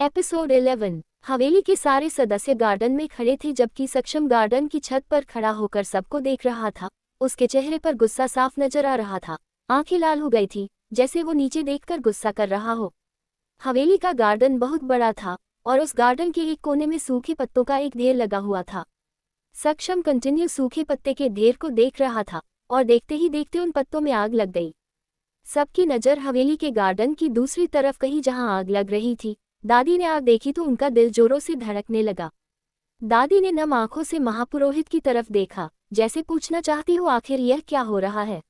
Episode 11। हवेली के सारे सदस्य गार्डन में खड़े थे जबकि सक्षम गार्डन की छत पर खड़ा होकर सबको देख रहा था। उसके चेहरे पर गुस्सा साफ नजर आ रहा था। आंखें लाल हो गई थी, जैसे वो नीचे देखकर गुस्सा कर रहा हो। हवेली का गार्डन बहुत बड़ा था और उस गार्डन के एक कोने में सूखे पत्तों का एक ढेर लगा हुआ था। सक्षम कंटिन्यू सूखे पत्ते के ढेर को देख रहा था और देखते ही देखते उन पत्तों में आग लग गई। सबकी नज़र हवेली के गार्डन की दूसरी तरफ कहीं जहां आग लग रही थी। दादी ने आग देखी तो उनका दिल जोरों से धड़कने लगा। दादी ने नम आंखों से महापुरोहित की तरफ देखा, जैसे पूछना चाहती हो आखिर यह क्या हो रहा है।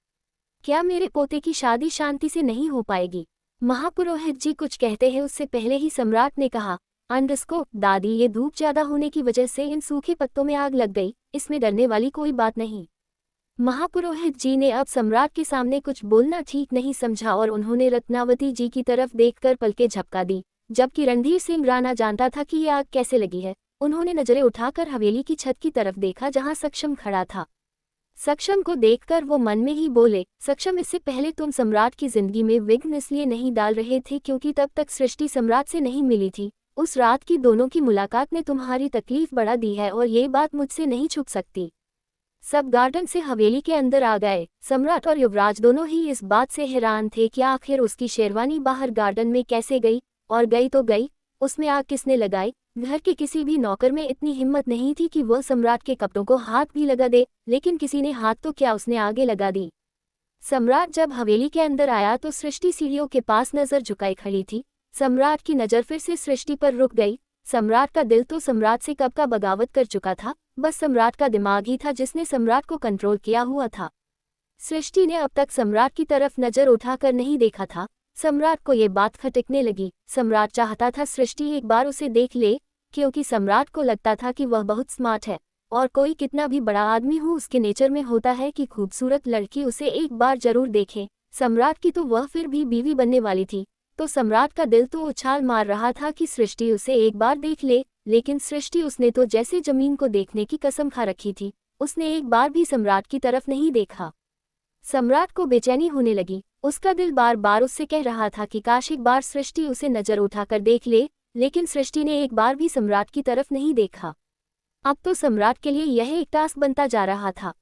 क्या मेरे पोते की शादी शांति से नहीं हो पाएगी? महापुरोहित जी कुछ कहते हैं उससे पहले ही सम्राट ने कहा, दादी ये धूप ज्यादा होने की वजह से इन सूखे पत्तों में आग लग गई, इसमें डरने वाली कोई बात नहीं। महापुरोहित जी ने अब सम्राट के सामने कुछ बोलना ठीक नहीं समझा और उन्होंने रत्नावती जी की तरफ देखकर पलकें झपका दी। जबकि रणधीर सिंह राणा जानता था कि ये आग कैसे लगी है। उन्होंने नजरें उठाकर हवेली की छत की तरफ देखा जहां सक्षम खड़ा था। सक्षम को देखकर वो मन में ही बोले, सक्षम इससे पहले तुम सम्राट की जिंदगी में विघ्न इसलिए नहीं डाल रहे थे क्योंकि तब तक सृष्टि सम्राट से नहीं मिली थी। उस रात की दोनों की मुलाकात ने तुम्हारी तकलीफ बढ़ा दी है और ये बात मुझसे नहीं छुप सकती। सब गार्डन से हवेली के अंदर आ गए। सम्राट और युवराज दोनों ही इस बात से हैरान थे कि आखिर उसकी शेरवानी बाहर गार्डन में कैसे गई, और गई तो गई, उसमें आग किसने लगाई। घर के किसी भी नौकर में इतनी हिम्मत नहीं थी कि वह सम्राट के कपड़ों को हाथ भी लगा दे, लेकिन किसी ने हाथ तो क्या उसने आगे लगा दी। सम्राट जब हवेली के अंदर आया तो सृष्टि सीढ़ियों के पास नजर झुकाई खड़ी थी। सम्राट की नजर फिर से सृष्टि पर रुक गई। सम्राट का दिल तो सम्राट से कब का बगावत कर चुका था, बस सम्राट का दिमाग ही था जिसने सम्राट को कंट्रोल किया हुआ था। सृष्टि ने अब तक सम्राट की तरफ नजर उठाकर नहीं देखा था। सम्राट को ये बात खटकने लगी। सम्राट चाहता था सृष्टि एक बार उसे देख ले, क्योंकि सम्राट को लगता था कि वह बहुत स्मार्ट है और कोई कितना भी बड़ा आदमी हो उसके नेचर में होता है कि खूबसूरत लड़की उसे एक बार जरूर देखे। सम्राट की तो वह फिर भी बीवी बनने वाली थी, तो सम्राट का दिल तो उछाल मार रहा था कि सृष्टि उसे एक बार देख ले। लेकिन सृष्टि उसने तो जैसे जमीन को देखने की कसम खा रखी थी, उसने एक बार भी सम्राट की तरफ नहीं देखा। सम्राट को बेचैनी होने लगी। उसका दिल बार बार उससे कह रहा था कि काश एक बार सृष्टि उसे नजर उठाकर देख ले, लेकिन सृष्टि ने एक बार भी सम्राट की तरफ नहीं देखा। अब तो सम्राट के लिए यह एक टास्क बनता जा रहा था।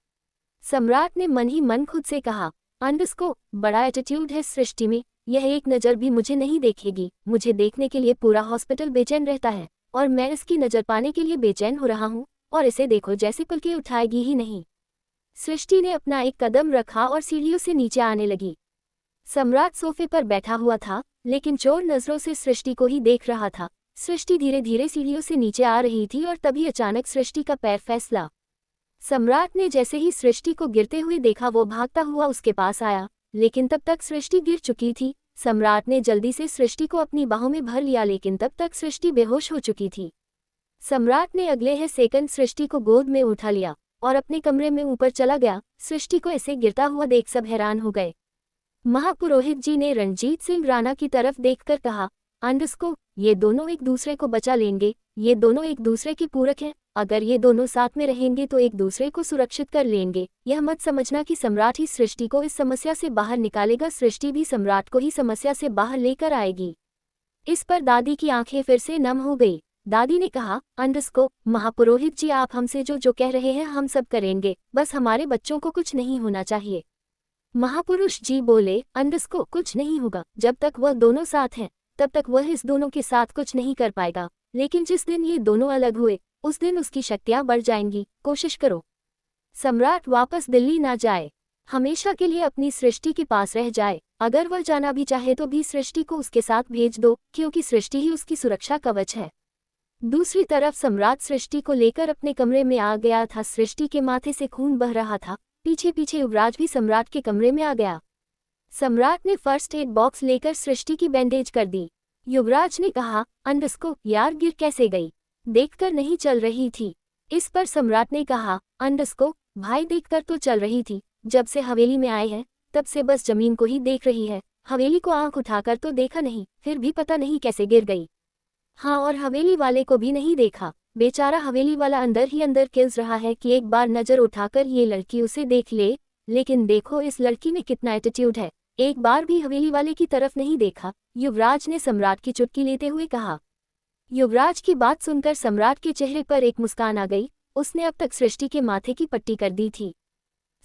सम्राट ने मन ही मन खुद से कहा, बड़ा एटीट्यूड है सृष्टि में, यह एक नज़र भी मुझे नहीं देखेगी। मुझे देखने के लिए पूरा हॉस्पिटल बेचैन रहता है और मैं इसकी नज़र पाने के लिए बेचैन हो रहा हूँ, और इसे देखो जैसे पलके उठाएगी ही नहीं। सृष्टि ने अपना एक कदम रखा और सीढ़ियों से नीचे आने लगी। सम्राट सोफे पर बैठा हुआ था, लेकिन चोर नजरों से सृष्टि को ही देख रहा था। सृष्टि धीरे धीरे सीढ़ियों से नीचे आ रही थी और तभी अचानक सृष्टि का पैर फिसला। सम्राट ने जैसे ही सृष्टि को गिरते हुए देखा वो भागता हुआ उसके पास आया, लेकिन तब तक सृष्टि गिर चुकी थी। सम्राट ने जल्दी से सृष्टि को अपनी बाहों में भर लिया, लेकिन तब तक सृष्टि बेहोश हो चुकी थी। सम्राट ने अगले ही सेकंड सृष्टि को गोद में उठा लिया और अपने कमरे में ऊपर चला गया। सृष्टि को ऐसे गिरता हुआ देख सब हैरान हो गए। महापुरोहित जी ने रणजीत सिंह राणा की तरफ देखकर कहा, ये दोनों एक दूसरे को बचा लेंगे, ये दोनों एक दूसरे के पूरक हैं। अगर ये दोनों साथ में रहेंगे तो एक दूसरे को सुरक्षित कर लेंगे। यह मत समझना कि सम्राट ही सृष्टि को इस समस्या से बाहर निकालेगा, सृष्टि भी सम्राट को ही समस्या से बाहर लेकर आएगी। इस पर दादी की आंखें फिर से नम हो गई। दादी ने कहा, महापुरोहित जी आप हमसे जो कह रहे हैं हम सब करेंगे, बस हमारे बच्चों को कुछ नहीं होना चाहिए। महापुरुष जी बोले, कुछ नहीं होगा। जब तक वह दोनों साथ हैं तब तक वह इस दोनों के साथ कुछ नहीं कर पाएगा, लेकिन जिस दिन ये दोनों अलग हुए उस दिन उसकी शक्तियां बढ़ जाएंगी। कोशिश करो सम्राट वापस दिल्ली ना जाए, हमेशा के लिए अपनी सृष्टि के पास रह जाए। अगर वह जाना भी चाहे तो भी सृष्टि को उसके साथ भेज दो, क्योंकि सृष्टि ही उसकी सुरक्षा कवच है। दूसरी तरफ सम्राट सृष्टि को लेकर अपने कमरे में आ गया था। सृष्टि के माथे से खून बह रहा था। पीछे पीछे युवराज भी सम्राट के कमरे में आ गया। सम्राट ने फर्स्ट एड बॉक्स लेकर सृष्टि की बैंडेज कर दी। युवराज ने कहा, यार गिर कैसे गई, देखकर नहीं चल रही थी। इस पर सम्राट ने कहा, भाई देखकर तो चल रही थी, जब से हवेली में आए हैं तब से बस जमीन को ही देख रही है। हवेली को आंख उठाकर तो देखा नहीं, फिर भी पता नहीं कैसे गिर गई। हाँ, और हवेली वाले को भी नहीं देखा। बेचारा हवेली वाला अंदर ही अंदर किल्स रहा है कि एक बार नजर उठाकर ये लड़की उसे देख ले, लेकिन देखो इस लड़की में कितना एटीट्यूड है, एक बार भी हवेली वाले की तरफ नहीं देखा। युवराज ने सम्राट की चुटकी लेते हुए कहा। युवराज की बात सुनकर सम्राट के चेहरे पर एक मुस्कान आ गई। उसने अब तक सृष्टि के माथे की पट्टी कर दी थी।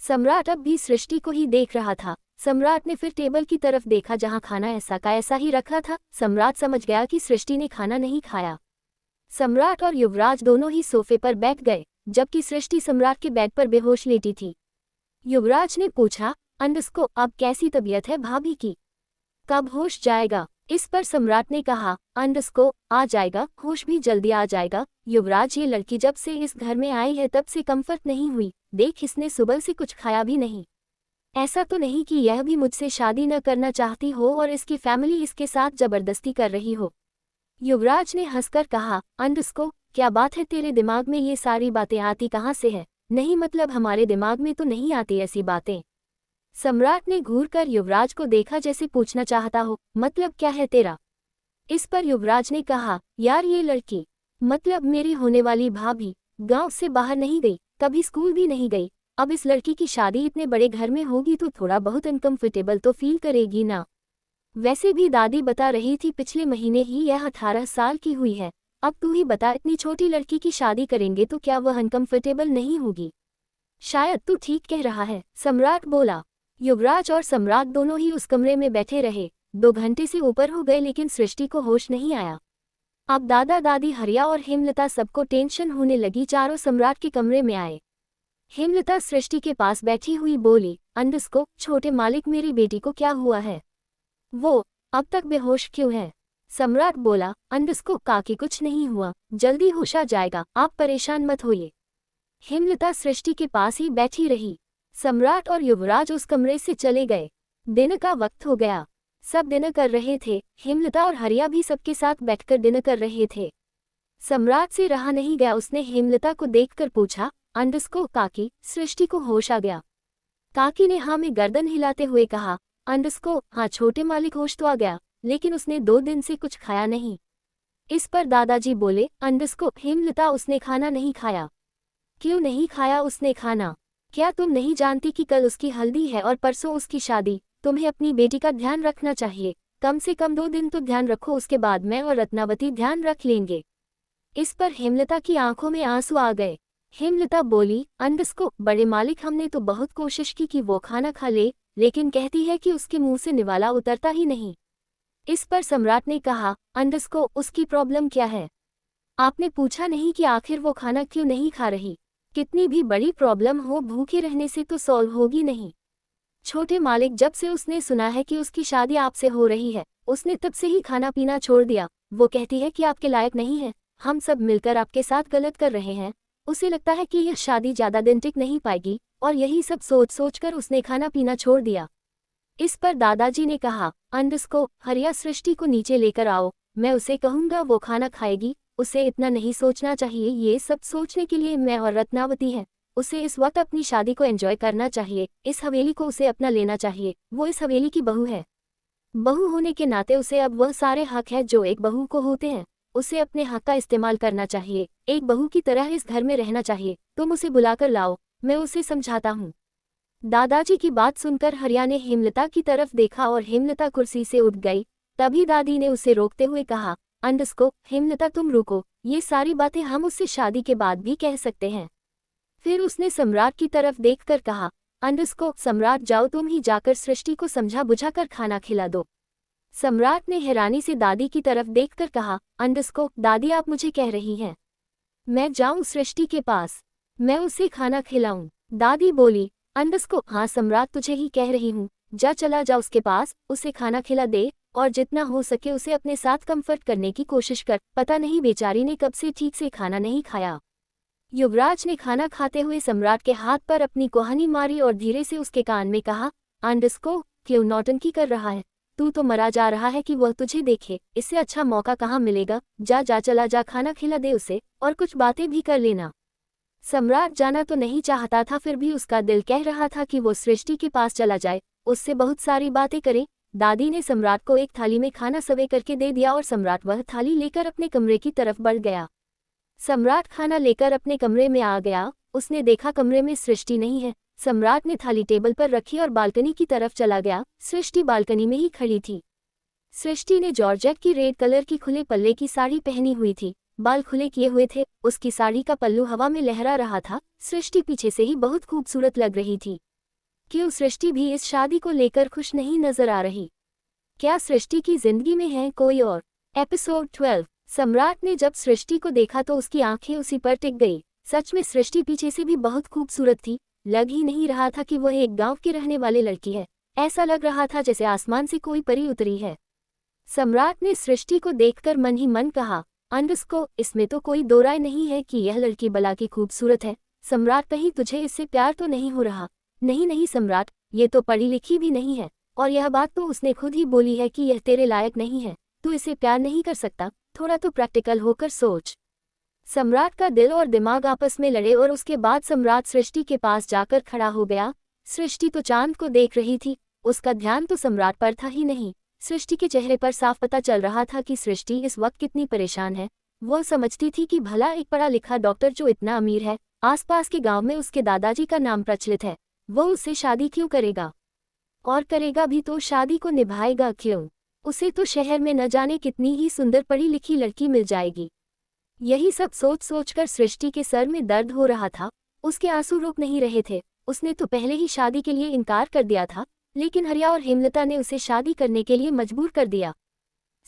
सम्राट अब भी सृष्टि को ही देख रहा था। सम्राट ने फिर टेबल की तरफ देखा जहां खाना ऐसा का ऐसा ही रखा था। सम्राट समझ गया कि सृष्टि ने खाना नहीं खाया। सम्राट और युवराज दोनों ही सोफे पर बैठ गए, जबकि सृष्टि सम्राट के बेड पर बेहोश लेटी थी। युवराज ने पूछा, अंडस्को, अब कैसी तबीयत है भाभी की? कब होश जाएगा? इस पर सम्राट ने कहा, अंडस्को, आ जाएगा, होश भी जल्दी आ जाएगा। युवराज, ये लड़की जब से इस घर में आई है तब से कंफर्ट नहीं हुई। देख, इसने सुबह से कुछ खाया भी नहीं। ऐसा तो नहीं कि यह भी मुझसे शादी न करना चाहती हो और इसकी फैमिली इसके साथ जबरदस्ती कर रही हो। युवराज ने हंसकर कहा, अंडस्को, क्या बात है, तेरे दिमाग में ये सारी बातें आती कहाँ से है? नहीं मतलब हमारे दिमाग में तो नहीं आती ऐसी बातें। सम्राट ने घूरकर युवराज को देखा जैसे पूछना चाहता हो, मतलब क्या है तेरा? इस पर युवराज ने कहा, यार ये लड़की, मतलब मेरी होने वाली भाभी, गांव से बाहर नहीं गई, कभी स्कूल भी नहीं गई। अब इस लड़की की शादी इतने बड़े घर में होगी तो थोड़ा बहुत अनकंफर्टेबल तो फील करेगी ना। वैसे भी दादी बता रही थी पिछले महीने ही यह 18 साल की हुई है। अब तू ही बता, इतनी छोटी लड़की की शादी करेंगे तो क्या वह अनकंफर्टेबल नहीं होगी? शायद तू ठीक कह रहा है, सम्राट बोला। युवराज और सम्राट दोनों ही उस कमरे में बैठे रहे। 2 घंटे से ऊपर हो गए लेकिन सृष्टि को होश नहीं आया। अब दादा दादी, हरिया और हेमलता, सबको टेंशन होने लगी। चारों सम्राट के कमरे में आए। हेमलता सृष्टि के पास बैठी हुई बोली, अंडस्को, छोटे मालिक, मेरी बेटी को क्या हुआ है? वो अब तक बेहोश क्यों है? सम्राट बोला, अंडस्को, काकी कुछ नहीं हुआ, जल्दी होश आ जाएगा, आप परेशान मत होइए। हेमलता सृष्टि के पास ही बैठी रही। सम्राट और युवराज उस कमरे से चले गए। दिन का वक्त हो गया। सब डिनर कर रहे थे। हेमलता और हरिया भी सबके साथ बैठकर डिनर कर रहे थे। सम्राट से रहा नहीं गया, उसने हेमलता को देखकर पूछा, अंडस्को, काकी, सृष्टि को होश आ गया? काकी ने हाँ में गर्दन हिलाते हुए कहा, अंडस्को, हाँ छोटे मालिक, होश तो आ गया, लेकिन उसने 2 दिन से कुछ खाया नहीं। इस पर दादाजी बोले, अंडस्को, हेमलता, उसने खाना नहीं खाया। क्यों नहीं खाया उसने खाना? क्या तुम नहीं जानती कि कल उसकी हल्दी है और परसों उसकी शादी? तुम्हें अपनी बेटी का ध्यान रखना चाहिए। कम से कम 2 दिन तो ध्यान रखो, उसके बाद मैं और रत्नावती ध्यान रख लेंगे। इस पर हेमलता की आंखों में आंसू आ गए। हेमलता बोली, अंडस्को, बड़े मालिक, हमने तो बहुत कोशिश की कि वो खाना खा ले, लेकिन कहती है कि उसके मुंह से निवाला उतरता ही नहीं। इस पर सम्राट ने कहा, अंडस्को, उसकी प्रॉब्लम क्या है? आपने पूछा नहीं कि आखिर वो खाना क्यों नहीं खा रही? कितनी भी बड़ी प्रॉब्लम हो, भूखे रहने से तो सॉल्व होगी नहीं। छोटे मालिक, जब से उसने सुना है कि उसकी शादी आपसे हो रही है, उसने तब से ही खाना पीना छोड़ दिया। वो कहती है कि आपके लायक नहीं है, हम सब मिलकर आपके साथ गलत कर रहे हैं। उसे लगता है कि यह शादी ज्यादा दिन टिक नहीं पाएगी, और यही सब सोच सोचकर उसने खाना पीना छोड़ दिया। इस पर दादाजी ने कहा, अंडस्को, हरिया, सृष्टि को नीचे लेकर आओ, मैं उसे कहूँगा वो खाना खाएगी। उसे इतना नहीं सोचना चाहिए, ये सब सोचने के लिए मैं और रत्नावती हैं। उसे इस वक्त अपनी शादी को एंजॉय करना चाहिए, इस हवेली को उसे अपना लेना चाहिए। वो इस हवेली की बहू है। बहू होने के नाते उसे अब वह सारे हक है जो एक बहू को होते हैं। उसे अपने हक का इस्तेमाल करना चाहिए, एक बहू की तरह इस घर में रहना चाहिए। तुम उसे बुलाकर लाओ, मैं उसे समझाता हूँ। दादाजी की बात सुनकर हरिया ने हेमलता की तरफ देखा और हेमलता कुर्सी से उठ गई। तभी दादी ने उसे रोकते हुए कहा, अंडस्को, हेमलता, तुम रुको, ये सारी बातें हम उससे शादी के बाद भी कह सकते हैं। फिर उसने सम्राट की तरफ देखकर कहा, अंडस्को, सम्राट, जाओ तुम ही जाकर सृष्टि को समझा बुझाकर खाना खिला दो। सम्राट ने हैरानी से दादी की तरफ देखकर कहा, अंडस्को, दादी आप मुझे कह रही हैं मैं जाऊं सृष्टि के पास, मैं उसे खाना खिलाऊं? दादी बोली, अंडस्को, हाँ सम्राट, तुझे ही कह रही हूँ, जा, चला जा उसके पास, उसे खाना खिला दे और जितना हो सके उसे अपने साथ कंफर्ट करने की कोशिश कर। पता नहीं बेचारी ने कब से ठीक से खाना नहीं खाया। युवराज ने खाना खाते हुए सम्राट के हाथ पर अपनी कोहनी मारी और धीरे से उसके कान में कहा, अंडस्को, क्यों नौटंकी कर रहा है? तू तो मरा जा रहा है कि वह तुझे देखे, इससे अच्छा मौका कहाँ मिलेगा। जा जा, चला जा, खाना खिला दे उसे और कुछ बातें भी कर लेना। सम्राट जाना तो नहीं चाहता था, फिर भी उसका दिल कह रहा था कि वो सृष्टि के पास चला जाए, उससे बहुत सारी बातें करे। दादी ने सम्राट को एक थाली में खाना सर्व करके दे दिया और सम्राट वह थाली लेकर अपने कमरे की तरफ बढ़ गया। सम्राट खाना लेकर अपने कमरे में आ गया। उसने देखा कमरे में सृष्टि नहीं है। सम्राट ने थाली टेबल पर रखी और बालकनी की तरफ चला गया। सृष्टि बालकनी में ही खड़ी थी। सृष्टि ने जॉर्जेट की रेड कलर की खुले पल्ले की साड़ी पहनी हुई थी, बाल खुले किए हुए थे, उसकी साड़ी का पल्लू हवा में लहरा रहा था। सृष्टि पीछे से ही बहुत खूबसूरत लग रही थी। क्यों सृष्टि भी इस शादी को लेकर खुश नहीं नजर आ रही? क्या सृष्टि की जिंदगी में है कोई और? एपिसोड 12। सम्राट ने जब सृष्टि को देखा तो उसकी आंखें उसी पर टिक गई। सच में सृष्टि पीछे से भी बहुत खूबसूरत थी। लग ही नहीं रहा था कि वह एक गांव की रहने वाली लड़की है। ऐसा लग रहा था जैसे आसमान से कोई परी उतरी है। सम्राट ने सृष्टि को देखकर मन ही मन कहा, अंडस्को, इसमें तो कोई दो राय नहीं है कि यह लड़की बला की खूबसूरत है। सम्राट, कहीं तुझे इससे प्यार तो नहीं हो रहा? नहीं नहीं सम्राट, ये तो पढ़ी लिखी भी नहीं है, और यह बात तो उसने खुद ही बोली है कि यह तेरे लायक नहीं है। तू इसे प्यार नहीं कर सकता। थोड़ा तो प्रैक्टिकल होकर सोच। सम्राट का दिल और दिमाग आपस में लड़े और उसके बाद सम्राट सृष्टि के पास जाकर खड़ा हो गया। सृष्टि तो चांद को देख रही थी, उसका ध्यान तो सम्राट पर था ही नहीं। सृष्टि के चेहरे पर साफ पता चल रहा था कि सृष्टि इस वक्त कितनी परेशान है। वह समझती थी कि भला एक पढ़ा लिखा डॉक्टर जो इतना अमीर है, आसपास के गांव में उसके दादाजी का नाम प्रचलित है, वो उससे शादी क्यों करेगा? और करेगा भी तो शादी को निभाएगा क्यों? उसे तो शहर में न जाने कितनी ही सुंदर पढ़ी लिखी लड़की मिल जाएगी। यही सब सोच सोचकर सृष्टि के सर में दर्द हो रहा था। उसके आंसू रुक नहीं रहे थे। उसने तो पहले ही शादी के लिए इनकार कर दिया था, लेकिन हरिया और हेमलता ने उसे शादी करने के लिए मजबूर कर दिया।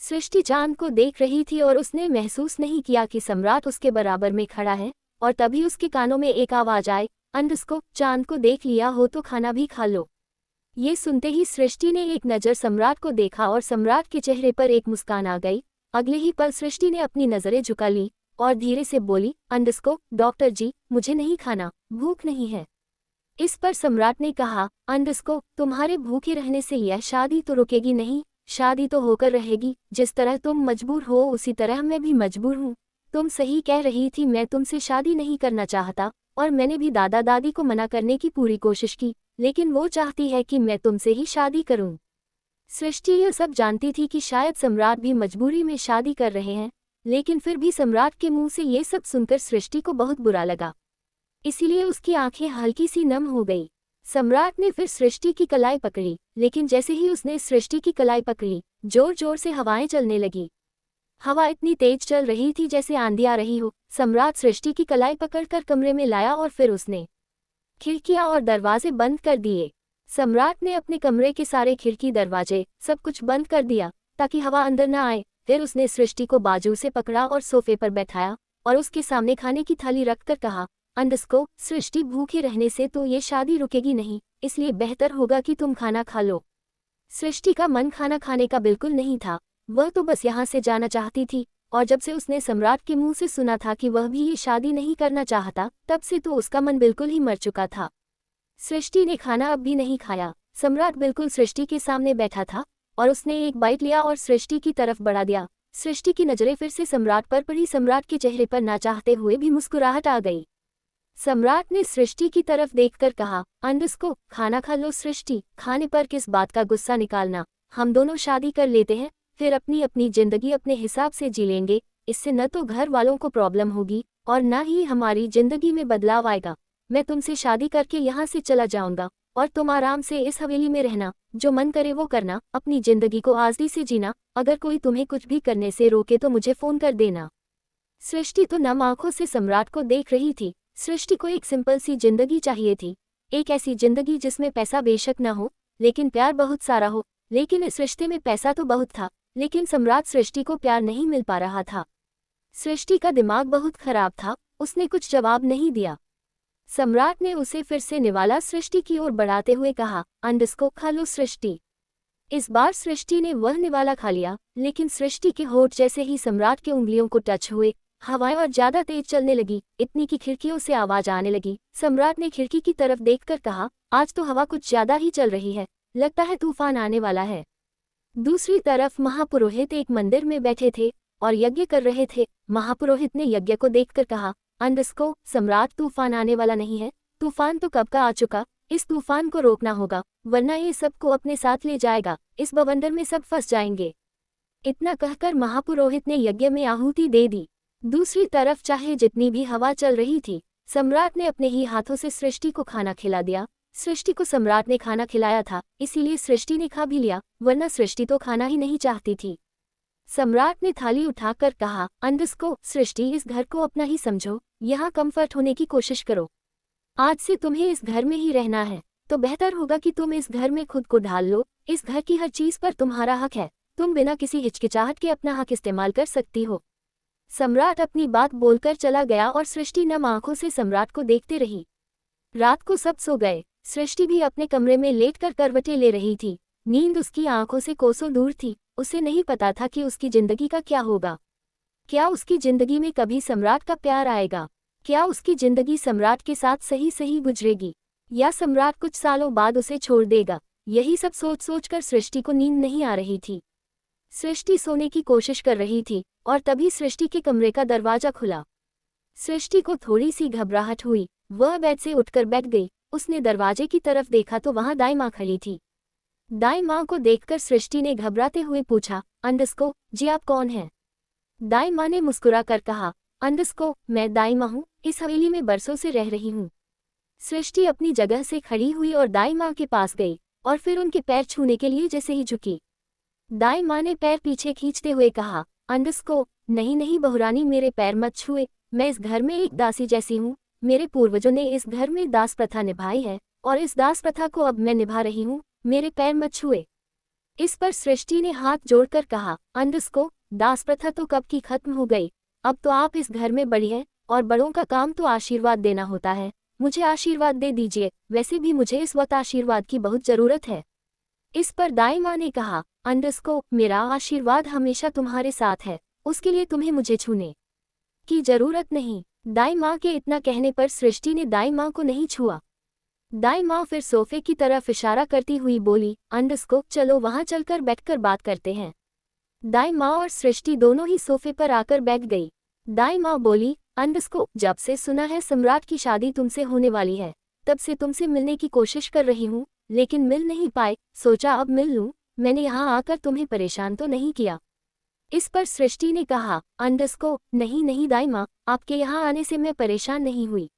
सृष्टि चांद को देख रही थी और उसने महसूस नहीं किया कि सम्राट उसके बराबर में खड़ा है, और तभी उसके कानों में एक आवाज आए, अंडस्को, चांद को देख लिया हो तो खाना भी खा लो। ये सुनते ही सृष्टि ने एक नज़र सम्राट को देखा और सम्राट के चेहरे पर एक मुस्कान आ गई। अगले ही पल सृष्टि ने अपनी नज़रें झुका ली और धीरे से बोली, अंडस्को, डॉक्टर जी, मुझे नहीं खाना, भूख नहीं है। इस पर सम्राट ने कहा, अंडस्को, तुम्हारे भूखे रहने से यह शादी तो रुकेगी नहीं, शादी तो होकर रहेगी। जिस तरह तुम मजबूर हो उसी तरह मैं भी मजबूर हूँ। तुम सही कह रही थी, मैं तुमसे शादी नहीं करना चाहता, और मैंने भी दादा दादी को मना करने की पूरी कोशिश की, लेकिन वो चाहती है कि मैं तुमसे ही शादी करूं। सृष्टि यह सब जानती थी कि शायद सम्राट भी मजबूरी में शादी कर रहे हैं, लेकिन फिर भी सम्राट के मुंह से ये सब सुनकर सृष्टि को बहुत बुरा लगा। इसीलिए उसकी आंखें हल्की सी नम हो गई। सम्राट ने फिर सृष्टि की कलाई पकड़ी, लेकिन जैसे ही उसने सृष्टि की कलाई पकड़ी, जोर जोर से हवाएं चलने लगी। हवा इतनी तेज चल रही थी जैसे आंधी आ रही हो। सम्राट सृष्टि की कलाई पकड़कर कमरे में लाया और फिर उसने खिड़कियां और दरवाजे बंद कर दिए। सम्राट ने अपने कमरे के सारे खिड़की दरवाजे सब कुछ बंद कर दिया ताकि हवा अंदर न आए। फिर उसने सृष्टि को बाजू से पकड़ा और सोफे पर बैठाया और उसके सामने खाने की थाली रखकर कहा, अंडस्को, सृष्टि, भूखे रहने से तो ये शादी रुकेगी नहीं, इसलिए बेहतर होगा कि तुम खाना खा लो। सृष्टि का मन खाना खाने का बिल्कुल नहीं था। वह तो बस यहाँ से जाना चाहती थी, और जब से उसने सम्राट के मुंह से सुना था कि वह भी ये शादी नहीं करना चाहता, तब से तो उसका मन बिल्कुल ही मर चुका था। सृष्टि ने खाना अब भी नहीं खाया। सम्राट बिल्कुल सृष्टि के सामने बैठा था और उसने एक बाइट लिया और सृष्टि की तरफ बढ़ा दिया। सृष्टि की नजरें फिर से सम्राट पर पड़ी। सम्राट के चेहरे पर ना चाहते हुए भी मुस्कुराहट आ गई। सम्राट ने सृष्टि की तरफ देखकर कहा, अंडस्को, खाना खा लो। सृष्टि, खाने पर किस बात का गुस्सा निकालना, हम दोनों शादी कर लेते हैं, फिर अपनी अपनी जिंदगी अपने हिसाब से जी लेंगे। इससे न तो घर वालों को प्रॉब्लम होगी और न ही हमारी जिंदगी में बदलाव आएगा। मैं तुमसे शादी करके यहाँ से चला जाऊंगा और तुम आराम से इस हवेली में रहना, जो मन करे वो करना, अपनी जिंदगी को आज़ादी से जीना। अगर कोई तुम्हें कुछ भी करने से रोके तो मुझे फोन कर देना। सृष्टि तो नम आंखों से सम्राट को देख रही थी। सृष्टि को एक सिंपल सी जिंदगी चाहिए थी, एक ऐसी जिंदगी जिसमें पैसा बेशक न हो लेकिन प्यार बहुत सारा हो। लेकिन इस रिश्ते में पैसा तो बहुत था, लेकिन सम्राट सृष्टि को प्यार नहीं मिल पा रहा था। सृष्टि का दिमाग बहुत खराब था, उसने कुछ जवाब नहीं दिया। सम्राट ने उसे फिर से निवाला सृष्टि की ओर बढ़ाते हुए कहा, अंडस्को, खा लो सृष्टि। इस बार सृष्टि ने वह निवाला खा लिया, लेकिन सृष्टि के होठ जैसे ही सम्राट के उंगलियों को टच हुए, हवाएं और ज्यादा तेज चलने लगी, इतनी की खिड़कियों से आवाज आने लगी। सम्राट ने खिड़की की तरफ देखकर कहा, आज तो हवा कुछ ज्यादा ही चल रही है, लगता है तूफान आने वाला है। दूसरी तरफ महापुरोहित एक मंदिर में बैठे थे और यज्ञ कर रहे थे। महापुरोहित ने यज्ञ को देखकर कहा, अंडस्को, सम्राट, तूफान आने वाला नहीं है, तूफान तो कब का आ चुका, इस तूफान को रोकना होगा, वरना ये सबको अपने साथ ले जाएगा, इस बवंडर में सब फंस जाएंगे। इतना कहकर महापुरोहित ने यज्ञ में आहुति दे दी। दूसरी तरफ चाहे जितनी भी हवा चल रही थी, सम्राट ने अपने ही हाथों से सृष्टि को खाना खिला दिया। सृष्टि को सम्राट ने खाना खिलाया था, इसीलिए सृष्टि ने खा भी लिया, वरना सृष्टि तो खाना ही नहीं चाहती थी। सम्राट ने थाली उठाकर कहा, अंडस्को, सृष्टि, इस घर को अपना ही समझो, यहाँ कंफर्ट होने की कोशिश करो। आज से तुम्हें इस घर में ही रहना है, तो बेहतर होगा कि तुम इस घर में खुद को ढाल लो। इस घर की हर चीज पर तुम्हारा हक है, तुम बिना किसी हिचकिचाहट के अपना हक इस्तेमाल कर सकती हो। सम्राट अपनी बात बोलकर चला गया और सृष्टि नम आंखों से सम्राट को देखते रही। रात को सब सो गए। सृष्टि भी अपने कमरे में लेटकर करवटें ले रही थी। नींद उसकी आंखों से कोसों दूर थी। उसे नहीं पता था कि उसकी जिंदगी का क्या होगा। क्या उसकी जिंदगी में कभी सम्राट का प्यार आएगा? क्या उसकी जिंदगी सम्राट के साथ सही सही गुजरेगी, या सम्राट कुछ सालों बाद उसे छोड़ देगा? यही सब सोच सोचकर सृष्टि को नींद नहीं आ रही थी। सृष्टि सोने की कोशिश कर रही थी और तभी सृष्टि के कमरे का दरवाजा खुला। सृष्टि को थोड़ी सी घबराहट हुई। वह बेड से उठकर बैठ गई। उसने दरवाजे की तरफ देखा तो वहां दाई माँ खड़ी थी। दाई माँ को देखकर सृष्टि ने घबराते हुए पूछा, अंडस्को जी, आप कौन हैं? दाई माँ ने मुस्कुराकर कहा, अंडस्को, मैं दाई माँ हूँ, इस हवेली में बरसों से रह रही हूँ। सृष्टि अपनी जगह से खड़ी हुई और दाई माँ के पास गई और फिर उनके पैर छूने के लिए जैसे ही झुकी, दाई माँ ने पैर पीछे खींचते हुए कहा, अंडस्को, नहीं नहीं बहुरानी, मेरे पैर मत छुए। मैं इस घर में एक दासी जैसी हूँ। मेरे पूर्वजों ने इस घर में दास प्रथा निभाई है और इस दास प्रथा को अब मैं निभा रही हूँ। मेरे पैर मत छुए। इस पर सृष्टि ने हाथ जोड़कर कहा, अंडस्को, दास प्रथा तो कब की खत्म हो गई। अब तो आप इस घर में बड़ी हैं और बड़ों का काम तो आशीर्वाद देना होता है। मुझे आशीर्वाद दे दीजिए, वैसे भी मुझे इस वक्त आशीर्वाद की बहुत जरूरत है। इस पर दाई माँ ने कहा, अंडस्को, मेरा आशीर्वाद हमेशा तुम्हारे साथ है, उसके लिए तुम्हें मुझे छूने की जरूरत नहीं। दाई माँ के इतना कहने पर सृष्टि ने दाई माँ को नहीं छुआ। दाई माँ फिर सोफे की तरफ इशारा करती हुई बोली, अंडस्को, चलो वहाँ चलकर बैठकर बात करते हैं। दाई माँ और सृष्टि दोनों ही सोफे पर आकर बैठ गई। दाई माँ बोली, अंडस्को, जब से सुना है सम्राट की शादी तुमसे होने वाली है, तब से तुमसे मिलने की कोशिश कर रही हूँ, लेकिन मिल नहीं पाए। सोचा अब मिल लूँ। मैंने यहाँ आकर तुम्हें परेशान तो नहीं किया? इस पर सृष्टि ने कहा, अंडस्को, नहीं नहीं दाई माँ, आपके यहाँ आने से मैं परेशान नहीं हुई।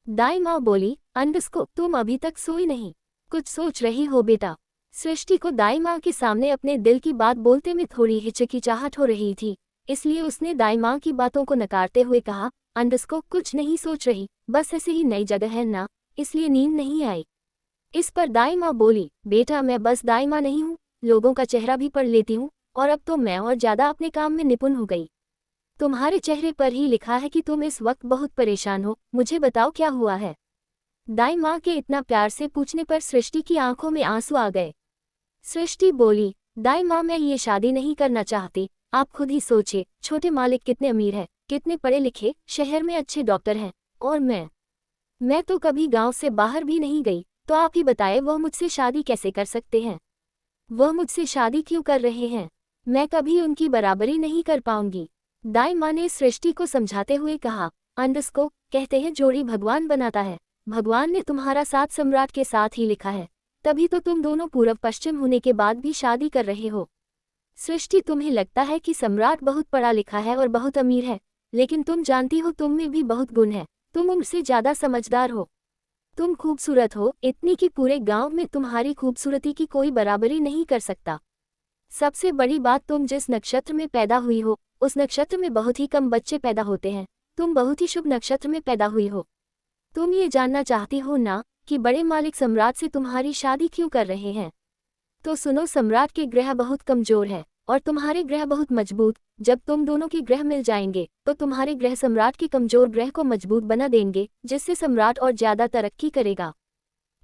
दाई माँ बोली, अंडस्को, तुम अभी तक सोई नहीं, कुछ सोच रही हो बेटा? सृष्टि को दाई माँ के सामने अपने दिल की बात बोलते में थोड़ी हिचकिचाहट हो रही थी, इसलिए उसने दाई माँ की बातों को नकारते हुए कहा, अंडस्को, कुछ नहीं सोच रही, बस ऐसे ही नई जगह है ना, इसलिए नींद नहीं आई। इस पर दाई माँ बोली, बेटा मैं बस दाई माँ नहीं हूँ, लोगों का चेहरा भी पढ़ लेती हूँ, और अब तो मैं और ज्यादा अपने काम में निपुण हो गई। तुम्हारे चेहरे पर ही लिखा है कि तुम इस वक्त बहुत परेशान हो, मुझे बताओ क्या हुआ है? दाई माँ के इतना प्यार से पूछने पर सृष्टि की आंखों में आंसू आ गए। सृष्टि बोली, दाई माँ, मैं ये शादी नहीं करना चाहती। आप खुद ही सोचिए, छोटे मालिक कितने अमीर हैं, कितने पढ़े लिखे, शहर में अच्छे डॉक्टर हैं, और मैं तो कभी गांव से बाहर भी नहीं गई। तो आप ही बताए, वह मुझसे शादी कैसे कर सकते हैं? वह मुझसे शादी क्यों कर रहे हैं? मैं कभी उनकी बराबरी नहीं कर पाऊंगी। दाई माँ ने सृष्टि को समझाते हुए कहा, अंडस्को, कहते हैं जोड़ी भगवान बनाता है, भगवान ने तुम्हारा साथ सम्राट के साथ ही लिखा है, तभी तो तुम दोनों पूर्व पश्चिम होने के बाद भी शादी कर रहे हो। सृष्टि, तुम्हें लगता है कि सम्राट बहुत पढ़ा लिखा है और बहुत अमीर है, लेकिन तुम जानती हो तुम में भी बहुत गुण है। तुम उनसे ज्यादा समझदार हो। तुम खूबसूरत हो, इतनी कि पूरे गांव में तुम्हारी खूबसूरती की कोई बराबरी नहीं कर सकता। सबसे बड़ी बात, तुम जिस नक्षत्र में पैदा हुई हो, उस नक्षत्र में बहुत ही कम बच्चे पैदा होते हैं। तुम बहुत ही शुभ नक्षत्र में पैदा हुई हो। तुम ये जानना चाहती हो ना कि बड़े मालिक सम्राट से तुम्हारी शादी क्यों कर रहे हैं? तो सुनो, सम्राट के ग्रह बहुत कमजोर है और तुम्हारे ग्रह बहुत मजबूत। जब तुम दोनों के ग्रह मिल जाएंगे तो तुम्हारे ग्रह सम्राट के कमजोर ग्रह को मजबूत बना देंगे, जिससे सम्राट और ज्यादा तरक्की करेगा।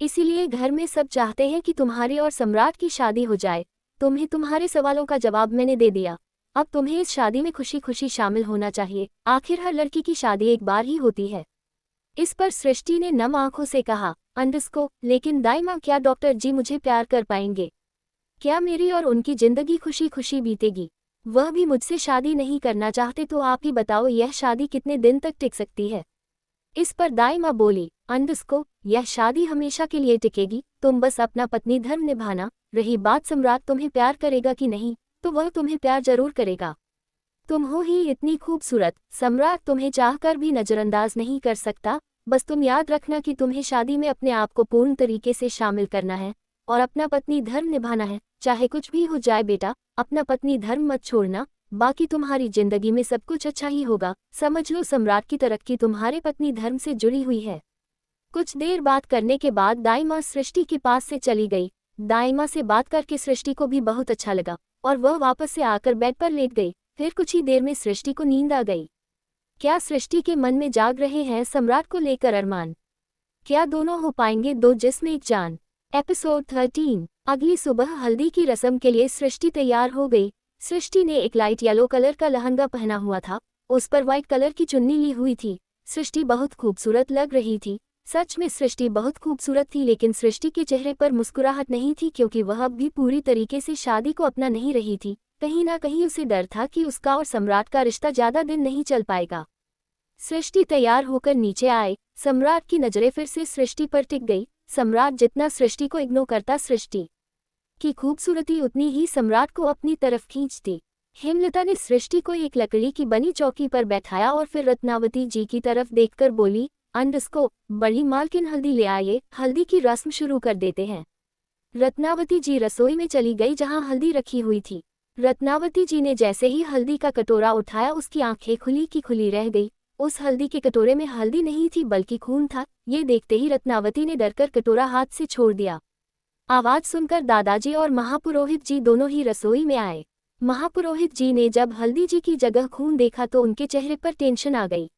इसीलिए घर में सब चाहते हैं कि तुम्हारी और सम्राट की शादी हो जाए। तुम्हें तुम्हारे सवालों का जवाब मैंने दे दिया। अब तुम्हें इस शादी में खुशी खुशी शामिल होना चाहिए। आखिर हर लड़की की शादी एक बार ही होती है। इस पर सृष्टि ने नम आंखों से कहा, अंडस्को, लेकिन दाई माँ, क्या डॉक्टर जी मुझे प्यार कर पाएंगे? क्या मेरी और उनकी जिंदगी खुशी खुशी बीतेगी? वह भी मुझसे शादी नहीं करना चाहते, तो आप ही बताओ यह शादी कितने दिन तक टिक सकती है? इस पर दाई माँ बोली, अंडस्को, यह शादी हमेशा के लिए टिकेगी। तुम बस अपना पत्नी धर्म निभाना। रही बात सम्राट तुम्हें प्यार करेगा कि नहीं, तो वह तुम्हें प्यार जरूर करेगा। तुम हो ही इतनी खूबसूरत, सम्राट तुम्हें चाहकर भी नजरअंदाज नहीं कर सकता। बस तुम याद रखना कि तुम्हें शादी में अपने आप को पूर्ण तरीके से शामिल करना है और अपना पत्नी धर्म निभाना है। चाहे कुछ भी हो जाए बेटा, अपना पत्नी धर्म मत छोड़ना, बाकी तुम्हारी जिंदगी में सब कुछ अच्छा ही होगा। समझ लो सम्राट की तरक्की तुम्हारे पत्नी धर्म से जुड़ी हुई है। कुछ देर बात करने के बाद दाई माँ सृष्टि के पास से चली गई। दाई माँ से बात करके सृष्टि को भी बहुत अच्छा लगा और वह वापस से आकर बेड पर लेट गई। फिर कुछ ही देर में सृष्टि को नींद आ गई। क्या सृष्टि के मन में जाग रहे हैं सम्राट को लेकर अरमान? क्या दोनों हो पाएंगे दो जिस्म एक जान? एपिसोड 13। अगली सुबह हल्दी की रस्म के लिए सृष्टि तैयार हो गई। सृष्टि ने एक लाइट येलो कलर का लहंगा पहना हुआ था, उस पर व्हाइट कलर की चुन्नी ली हुई थी। सृष्टि बहुत खूबसूरत लग रही थी। सच में सृष्टि बहुत खूबसूरत थी, लेकिन सृष्टि के चेहरे पर मुस्कुराहट नहीं थी क्योंकि वह अब भी पूरी तरीके से शादी को अपना नहीं रही थी। कहीं ना कहीं उसे डर था कि उसका और सम्राट का रिश्ता ज्यादा दिन नहीं चल पाएगा। सृष्टि तैयार होकर नीचे आए। सम्राट की नजरें फिर से सृष्टि पर टिक गई। सम्राट जितना सृष्टि को इग्नोर करता, सृष्टि की खूबसूरती उतनी ही सम्राट को अपनी तरफ खींचती। हेमलता ने सृष्टि को एक लकड़ी की बनी चौकी पर बैठाया और फिर रत्नावती जी की तरफ देखकर बोली, अंडस्को, बड़ी मालकिन हल्दी ले आइए, हल्दी की रस्म शुरू कर देते हैं। रत्नावती जी रसोई में चली गई जहां हल्दी रखी हुई थी। रत्नावती जी ने जैसे ही हल्दी का कटोरा उठाया उसकी आंखें खुली की खुली रह गई। उस हल्दी के कटोरे में हल्दी नहीं थी बल्कि खून था। ये देखते ही रत्नावती ने डरकर कटोरा हाथ से छोड़ दिया। आवाज सुनकर दादाजी और महापुरोहित जी दोनों ही रसोई में आए। महापुरोहित जी ने जब हल्दी जी की जगह खून देखा तो उनके चेहरे पर टेंशन आ गई।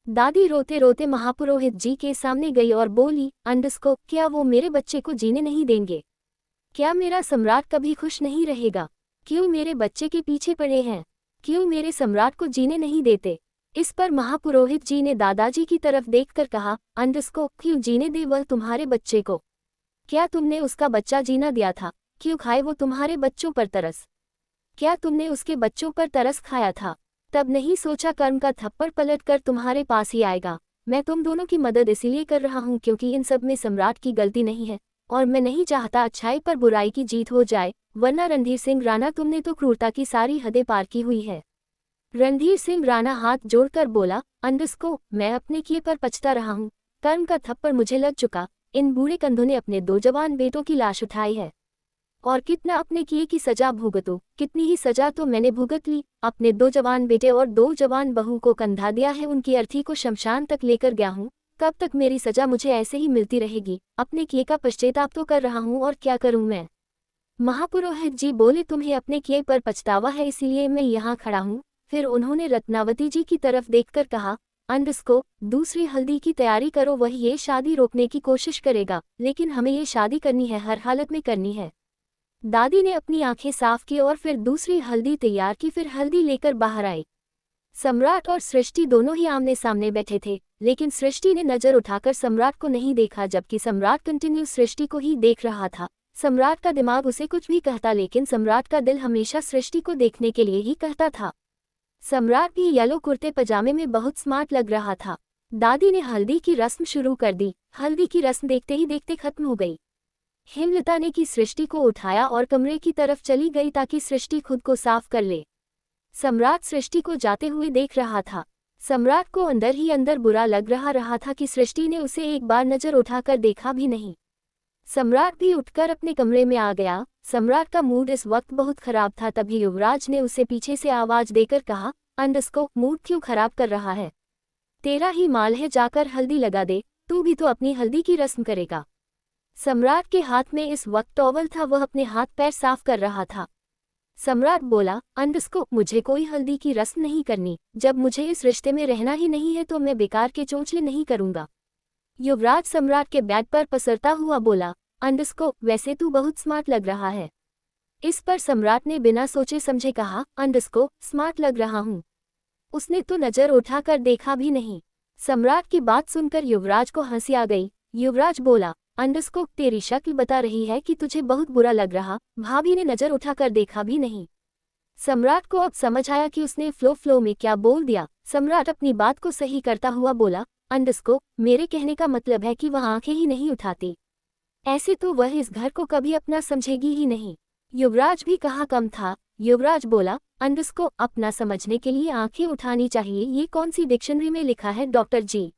दादी रोते रोते महापुरोहित जी के सामने गई और बोली, अंडस्को, क्या वो मेरे बच्चे को जीने नहीं देंगे? क्या मेरा सम्राट कभी खुश नहीं रहेगा? क्यों मेरे बच्चे के पीछे पड़े हैं? क्यों मेरे सम्राट को जीने नहीं देते? इस पर महापुरोहित जी ने दादाजी की तरफ देखकर कहा, अंडस्को, क्यों जीने दे वह तुम्हारे बच्चे को? क्या तुमने उसका बच्चा जीना दिया था? क्यों खाए वो तुम्हारे बच्चों पर तरस? क्या तुमने उसके बच्चों पर तरस खाया था? तब नहीं सोचा कर्म का थप्पड़ पलट कर तुम्हारे पास ही आएगा। मैं तुम दोनों की मदद इसीलिए कर रहा हूँ क्योंकि इन सब में सम्राट की गलती नहीं है और मैं नहीं चाहता अच्छाई पर बुराई की जीत हो जाए, वरना रणधीर सिंह राणा, तुमने तो क्रूरता की सारी हदें पार की हुई है। रणधीर सिंह राणा हाथ जोड़कर बोला, अंडस्को, मैं अपने किए पर पछता रहा हूँ। कर्म का थप्पड़ मुझे लग चुका। इन बूढ़े कंधों ने अपने दो जवान बेटों की लाश उठाई है और कितना अपने किए की सजा भुगतो। कितनी ही सजा तो मैंने भुगत ली। अपने दो जवान बेटे और दो जवान बहू को कंधा दिया है, उनकी अर्थी को शमशान तक लेकर गया हूँ। कब तक मेरी सजा मुझे ऐसे ही मिलती रहेगी? अपने किए का पश्चाताप तो कर रहा हूँ और क्या करूँ मैं? महापुरोहित जी बोले, तुम्हें अपने किए पर पछतावा है इसीलिए मैं यहाँ खड़ा हूँ। फिर उन्होंने रत्नावती जी की तरफ देखकर कहा, अंडस्को, दूसरी हल्दी की तैयारी करो। वही ये शादी रोकने की कोशिश करेगा, लेकिन हमें ये शादी करनी है, हर हालत में करनी है। दादी ने अपनी आंखें साफ की और फिर दूसरी हल्दी तैयार की। फिर हल्दी लेकर बाहर आई। सम्राट और सृष्टि दोनों ही आमने सामने बैठे थे, लेकिन सृष्टि ने नजर उठाकर सम्राट को नहीं देखा, जबकि सम्राट कंटिन्यू सृष्टि को ही देख रहा था। सम्राट का दिमाग उसे कुछ भी कहता, लेकिन सम्राट का दिल हमेशा सृष्टि को देखने के लिए ही कहता था। सम्राट भी येलो कुर्ते पजामे में बहुत स्मार्ट लग रहा था। दादी ने हल्दी की रस्म शुरू कर दी। हल्दी की रस्म देखते ही देखते खत्म हो गई। हेमलता ने की सृष्टि को उठाया और कमरे की तरफ चली गई ताकि सृष्टि खुद को साफ कर ले। सम्राट सृष्टि को जाते हुए देख रहा था। सम्राट को अंदर ही अंदर बुरा लग रहा था कि सृष्टि ने उसे एक बार नजर उठाकर देखा भी नहीं। सम्राट भी उठकर अपने कमरे में आ गया। सम्राट का मूड इस वक्त बहुत खराब था। तभी युवराज ने उसे पीछे से आवाज देकर कहा, अंडस्को, मूड क्यों खराब कर रहा है? तेरा ही माल है, जाकर हल्दी लगा दे। तू भी तो अपनी हल्दी की रस्म करेगा। सम्राट के हाथ में इस वक्त टॉवल था, वह अपने हाथ पैर साफ कर रहा था। सम्राट बोला, अंडस्को, मुझे कोई हल्दी की रस्म नहीं करनी। जब मुझे इस रिश्ते में रहना ही नहीं है तो मैं बेकार के चोंचले नहीं करूंगा। युवराज सम्राट के बेड पर पसरता हुआ बोला, अंडस्को, वैसे तू बहुत स्मार्ट लग रहा है। इस पर सम्राट ने बिना सोचे समझे कहा, अंडस्को, स्मार्ट लग रहा हूँ? उसने तो नजर उठाकर देखा भी नहीं। सम्राट की बात सुनकर युवराज को हंसी आ गई। युवराज बोला, अंडस्को, तेरी शक्ल बता रही है कि तुझे बहुत बुरा लग रहा। भाभी ने नजर उठाकर देखा भी नहीं। सम्राट को अब समझ आया कि उसने फ्लो में क्या बोल दिया। सम्राट अपनी बात को सही करता हुआ बोला, अंडस्को, मेरे कहने का मतलब है कि वह आंखें ही नहीं उठाती। ऐसे तो वह इस घर को कभी अपना समझेगी ही नहीं। युवराज भी कहाँ कम था। युवराज बोला, अंडस्को, अपना समझने के लिए आंखें उठानी चाहिए, ये कौन सी डिक्शनरी में लिखा है डॉक्टर जी?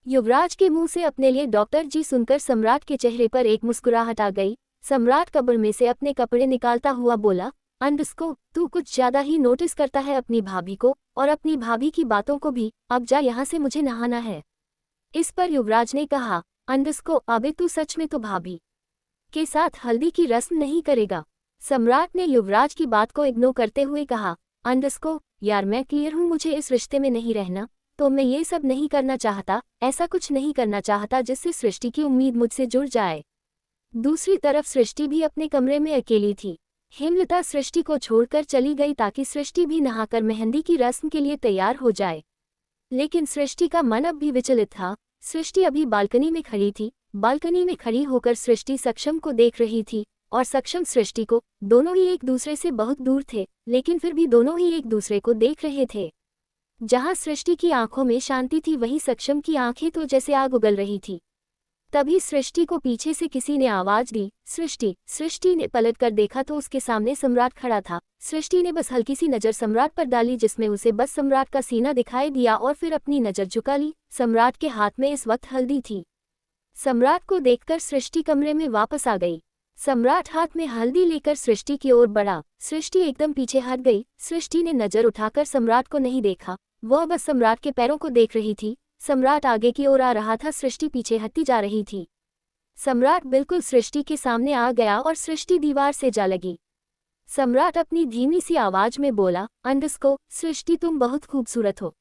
युवराज के मुंह से अपने लिए डॉक्टर जी सुनकर सम्राट के चेहरे पर एक मुस्कुराहट आ गई। सम्राट कब्र में से अपने कपड़े निकालता हुआ बोला, अंडस्को, तू कुछ ज्यादा ही नोटिस करता है अपनी भाभी को और अपनी भाभी की बातों को भी। अब जा यहाँ से, मुझे नहाना है। इस पर युवराज ने कहा, अंडस्को, अबे तू सच में तो भाभी के साथ हल्दी की रस्म नहीं करेगा? सम्राट ने युवराज की बात को इग्नोर करते हुए कहा, अंडस्को, यार मैं क्लियर हूँ, मुझे इस रिश्ते में नहीं रहना, तो मैं ये सब नहीं करना चाहता, ऐसा कुछ नहीं करना चाहता जिससे सृष्टि की उम्मीद मुझसे जुड़ जाए। दूसरी तरफ सृष्टि भी अपने कमरे में अकेली थी। हेमलता सृष्टि को छोड़कर चली गई ताकि सृष्टि भी नहाकर मेहंदी की रस्म के लिए तैयार हो जाए। लेकिन सृष्टि का मन अब भी विचलित था। सृष्टि अभी बालकनी में खड़ी थी। बालकनी में खड़ी होकर सृष्टि सक्षम को देख रही थी और सक्षम सृष्टि को। दोनों ही एक दूसरे से बहुत दूर थे, लेकिन फिर भी दोनों ही एक दूसरे को देख रहे थे। जहां सृष्टि की आंखों में शांति थी, वहीं सक्षम की आंखें तो जैसे आग उगल रही थी। तभी सृष्टि को पीछे से किसी ने आवाज दी, सृष्टि। सृष्टि ने पलटकर देखा तो उसके सामने सम्राट खड़ा था। सृष्टि ने बस हल्की सी नजर सम्राट पर डाली, जिसमें उसे बस सम्राट का सीना दिखाई दिया और फिर अपनी नजर झुका ली। सम्राट के हाथ में इस वक्त हल्दी थी। सम्राट को देखकर सृष्टि कमरे में वापस आ गई। सम्राट हाथ में हल्दी लेकर सृष्टि की ओर बढ़ा। सृष्टि एकदम पीछे हट गई। सृष्टि ने नजर उठाकर सम्राट को नहीं देखा, वह बस सम्राट के पैरों को देख रही थी। सम्राट आगे की ओर आ रहा था, सृष्टि पीछे हटती जा रही थी। सम्राट बिल्कुल सृष्टि के सामने आ गया और सृष्टि दीवार से जा लगी। सम्राट अपनी धीमी सी आवाज में बोला, अंडस्को, सृष्टि तुम बहुत खूबसूरत हो।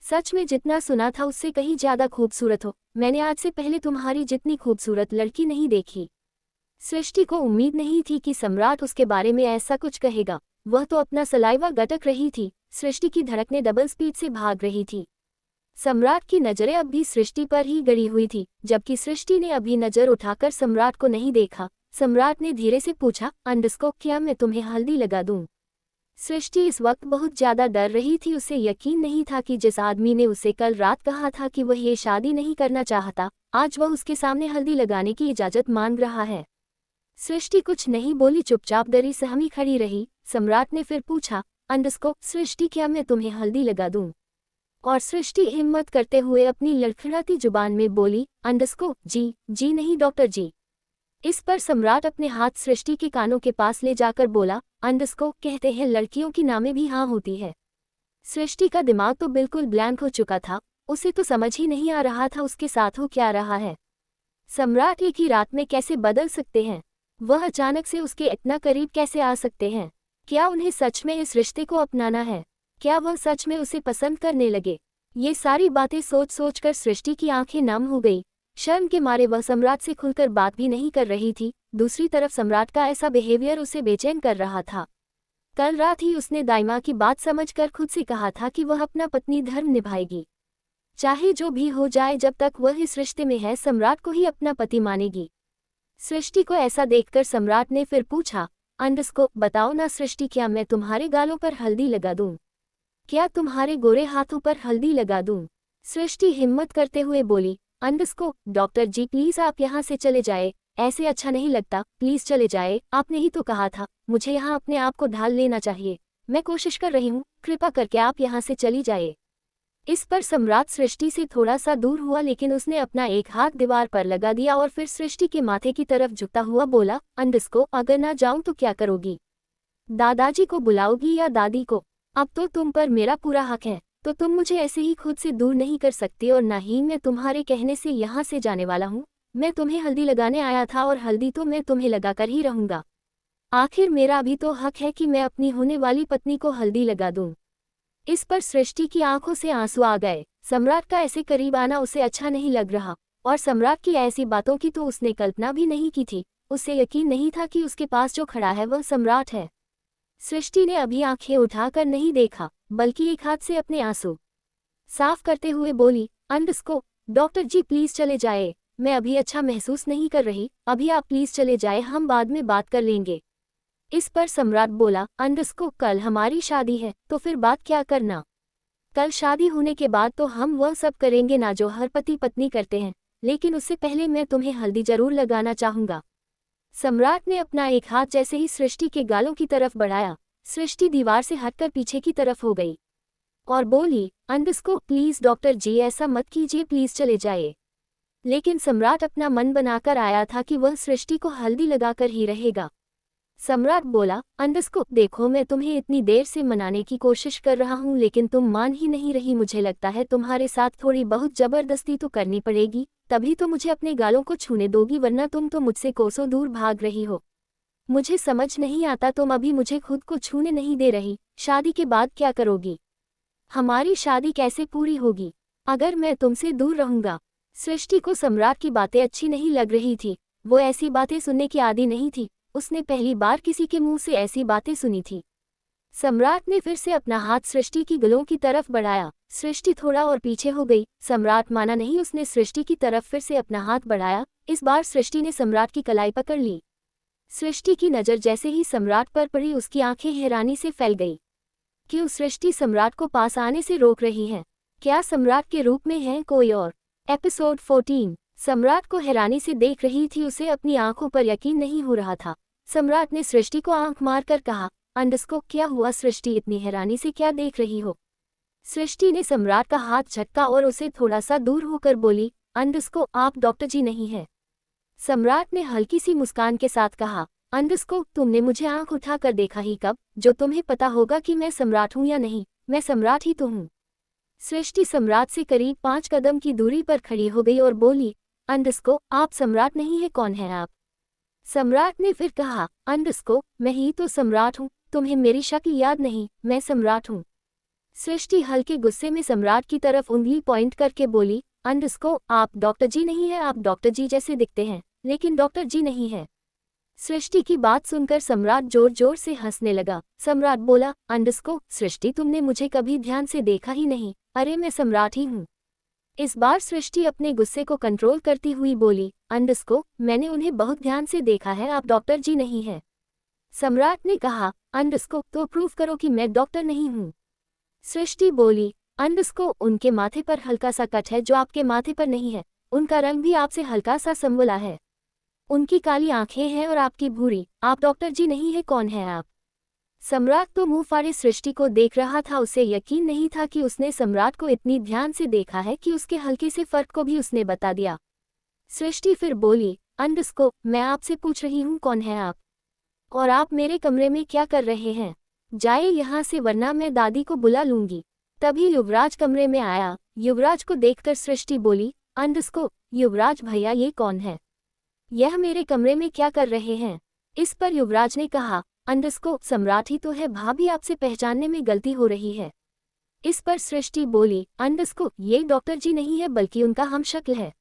सच में जितना सुना था उससे कहीं ज्यादा खूबसूरत हो। मैंने आज से पहले तुम्हारी जितनी खूबसूरत लड़की नहीं देखी। सृष्टि को उम्मीद नहीं थी कि सम्राट उसके बारे में ऐसा कुछ कहेगा। वह तो अपना सलाइवा गटक रही थी। सृष्टि की धड़कनें डबल स्पीड से भाग रही थी। सम्राट की नजरें अब भी सृष्टि पर ही गड़ी हुई थी, जबकि सृष्टि ने अभी नजर उठाकर सम्राट को नहीं देखा। सम्राट ने धीरे से पूछा, अंडस्को, क्या मैं तुम्हें हल्दी लगा दूं? सृष्टि इस वक्त बहुत ज्यादा डर रही थी। उसे यकीन नहीं था कि जिस आदमी ने उसे कल रात कहा था कि वह ये शादी नहीं करना चाहता, आज वह उसके सामने हल्दी लगाने की इजाजत मांग रहा है। सृष्टि कुछ नहीं बोली, चुपचाप डरी सहमी खड़ी रही। सम्राट ने फिर पूछा, अंडस्को, सृष्टि, क्या मैं तुम्हें हल्दी लगा दूं? और सृष्टि हिम्मत करते हुए अपनी लड़खड़ाती जुबान में बोली, अंडस्को, जी जी नहीं डॉक्टर जी। इस पर सम्राट अपने हाथ सृष्टि के कानों के पास ले जाकर बोला, अंडस्को, कहते हैं लड़कियों की नामें भी हाँ होती है। सृष्टि का दिमाग तो बिल्कुल ब्लैंक हो चुका था। उसे तो समझ ही नहीं आ रहा था उसके साथ हो क्या रहा है। सम्राट एक ही रात में कैसे बदल सकते हैं? वह अचानक से उसके इतना करीब कैसे आ सकते हैं? क्या उन्हें सच में इस रिश्ते को अपनाना है? क्या वह सच में उसे पसंद करने लगे? ये सारी बातें सोच सोच कर सृष्टि की आंखें नम हो गई। शर्म के मारे वह सम्राट से खुलकर बात भी नहीं कर रही थी। दूसरी तरफ सम्राट का ऐसा बिहेवियर उसे बेचैन कर रहा था। कल रात ही उसने दाइमा की बात समझकर खुद से कहा था कि वह अपना पत्नी धर्म निभाएगी, चाहे जो भी हो जाए। जब तक वह इस रिश्ते में है, सम्राट को ही अपना पति मानेगी। सृष्टि को ऐसा देखकर सम्राट ने फिर पूछा, अंडस्को, बताओ ना सृष्टि, क्या मैं तुम्हारे गालों पर हल्दी लगा दूं? क्या तुम्हारे गोरे हाथों पर हल्दी लगा दूं? सृष्टि हिम्मत करते हुए बोली, अंडस्को, डॉक्टर जी प्लीज आप यहाँ से चले जाए, ऐसे अच्छा नहीं लगता, प्लीज चले जाए। आपने ही तो कहा था मुझे यहाँ अपने आप को ढाल लेना चाहिए। मैं कोशिश कर रही हूँ, कृपा करके आप यहाँ से चली जाए। इस पर सम्राट सृष्टि से थोड़ा सा दूर हुआ, लेकिन उसने अपना एक हाथ दीवार पर लगा दिया और फिर सृष्टि के माथे की तरफ झुकता हुआ बोला, अंडस्को, अगर ना जाऊं तो क्या करोगी? दादाजी को बुलाओगी या दादी को? अब तो तुम पर मेरा पूरा हक है, तो तुम मुझे ऐसे ही खुद से दूर नहीं कर सकती, और ना ही मैं तुम्हारे कहने से यहाँ से जाने वाला हूँ। मैं तुम्हें हल्दी लगाने आया था और हल्दी तो मैं तुम्हें लगाकर ही रहूंगा। आखिर मेरा भी तो हक है कि मैं अपनी होने वाली पत्नी को हल्दी लगा दूं। इस पर सृष्टि की आंखों से आंसू आ गए। सम्राट का ऐसे करीब आना उसे अच्छा नहीं लग रहा, और सम्राट की ऐसी बातों की तो उसने कल्पना भी नहीं की थी। उसे यकीन नहीं था कि उसके पास जो खड़ा है वह सम्राट है। सृष्टि ने अभी आंखें उठाकर नहीं देखा, बल्कि एक हाथ से अपने आंसू साफ करते हुए बोली, अंडस्को, डॉक्टर जी प्लीज चले जाए, मैं अभी अच्छा महसूस नहीं कर रही, अभी आप प्लीज चले जाए, हम बाद में बात कर लेंगे। इस पर सम्राट बोला, अंडस्को, कल हमारी शादी है, तो फिर बात क्या करना? कल शादी होने के बाद तो हम वह सब करेंगे ना जो हर पति पत्नी करते हैं, लेकिन उससे पहले मैं तुम्हें हल्दी जरूर लगाना चाहूंगा। सम्राट ने अपना एक हाथ जैसे ही सृष्टि के गालों की तरफ बढ़ाया, सृष्टि दीवार से हटकर पीछे की तरफ हो गई और बोली, अंडरस्कोप प्लीज डॉक्टर जी ऐसा मत कीजिए, प्लीज चले जाइए। लेकिन सम्राट अपना मन बनाकर आया था कि वह सृष्टि को हल्दी लगाकर ही रहेगा। सम्राट बोला, अंडरस्कोप देखो मैं तुम्हें इतनी देर से मनाने की कोशिश कर रहा हूँ लेकिन तुम मान ही नहीं रही, मुझे लगता है तुम्हारे साथ थोड़ी बहुत जबरदस्ती तो करनी पड़ेगी, तभी तो मुझे अपने गालों को छूने दोगी, वरना तुम तो मुझसे कोसों दूर भाग रही हो। मुझे समझ नहीं आता, तुम अभी मुझे खुद को छूने नहीं दे रही, शादी के बाद क्या करोगी? हमारी शादी कैसे पूरी होगी अगर मैं तुमसे दूर रहूंगा? सृष्टि को सम्राट की बातें अच्छी नहीं लग रही थी, वो ऐसी बातें सुनने की आदी नहीं थी, उसने पहली बार किसी के मुंह से ऐसी बातें सुनी थी। सम्राट ने फिर से अपना हाथ सृष्टि की गलों की तरफ बढ़ाया, सृष्टि थोड़ा और पीछे हो गई। सम्राट माना नहीं, उसने सृष्टि की तरफ फिर से अपना हाथ बढ़ाया। इस बार सृष्टि ने सम्राट की कलाई पकड़ ली। सृष्टि की नज़र जैसे ही सम्राट पर पड़ी, उसकी आंखें हैरानी से फैल गई। क्यों सृष्टि सम्राट को पास आने से रोक रही है? क्या सम्राट के रूप में है कोई और? एपिसोड 14। सम्राट को हैरानी से देख रही थी, उसे अपनी आंखों पर यकीन नहीं हो रहा था। सम्राट ने सृष्टि को आंख मारकर कहा, अंडरस्कोप क्या हुआ सृष्टि, इतनी हैरानी से क्या देख रही हो? सृष्टि ने सम्राट का हाथ झटका और उसे थोड़ा सा दूर होकर बोली, अंडरस्कोप आप डॉक्टर जी नहीं है। सम्राट ने हल्की सी मुस्कान के साथ कहा, अंडरस्कोप तुमने मुझे आंख उठाकर देखा ही कब, जो तुम्हें पता होगा कि मैं सम्राट हूं या नहीं? मैं सम्राट ही तो हूँ। सृष्टि सम्राट से करीब 5 कदम की दूरी पर खड़ी हो गई और बोली, अंडरस्कोप आप सम्राट नहीं है, कौन है आप? सम्राट ने फिर कहा, अंडरस्कोप मैं ही तो सम्राट हूँ, तुम्हें मेरी शक्ल याद नहीं? मैं सम्राट हूँ। सृष्टि हल्के गुस्से में सम्राट की तरफ उंगली पॉइंट करके बोली, अंडरस्कोप आप डॉक्टर जी नहीं है, आप डॉक्टर जी जैसे दिखते हैं लेकिन डॉक्टर जी नहीं है। सृष्टि की बात सुनकर सम्राट जोर जोर से हंसने लगा। सम्राट बोला, अंडरस्कोप सृष्टि तुमने मुझे कभी ध्यान से देखा ही नहीं, अरे मैं सम्राट ही हूँ। इस बार सृष्टि अपने गुस्से को कंट्रोल करती हुई बोली, अंडरस्कोप मैंने उन्हें बहुत ध्यान से देखा है, आप डॉक्टर जी नहीं है। सम्राट ने कहा, अंडरस्कोप तो प्रूव करो कि मैं डॉक्टर नहीं हूँ। सृष्टि बोली, अंडरस्कोप उनके माथे पर हल्का सा कट है जो आपके माथे पर नहीं है, उनका रंग भी आपसे हल्का सा संवला है, उनकी काली आंखें हैं और आपकी भूरी, आप डॉक्टर जी नहीं है, कौन है आप? सम्राट तो मुंह फाड़े सृष्टि को देख रहा था, उसे यकीन नहीं था कि उसने सम्राट को इतनी ध्यान से देखा है कि उसके हल्के से फर्क को भी उसने बता दिया। सृष्टि फिर बोली, अंडरस्कोप मैं आपसे पूछ रही हूँ कौन है आप? और आप मेरे कमरे में क्या कर रहे हैं? जाइए यहाँ से वरना मैं दादी को बुला लूंगी। तभी युवराज कमरे में आया। युवराज को देखकर सृष्टि बोली, अंडरस्कोप युवराज भैया ये कौन है? यह मेरे कमरे में क्या कर रहे हैं? इस पर युवराज ने कहा, अंडरस्कोप सम्राट ही तो है, भाभी आपसे पहचानने में गलती हो रही है। इस पर सृष्टि बोली, अंडरस्कोप ये डॉक्टर जी नहीं है बल्कि उनका हमशक्ल है।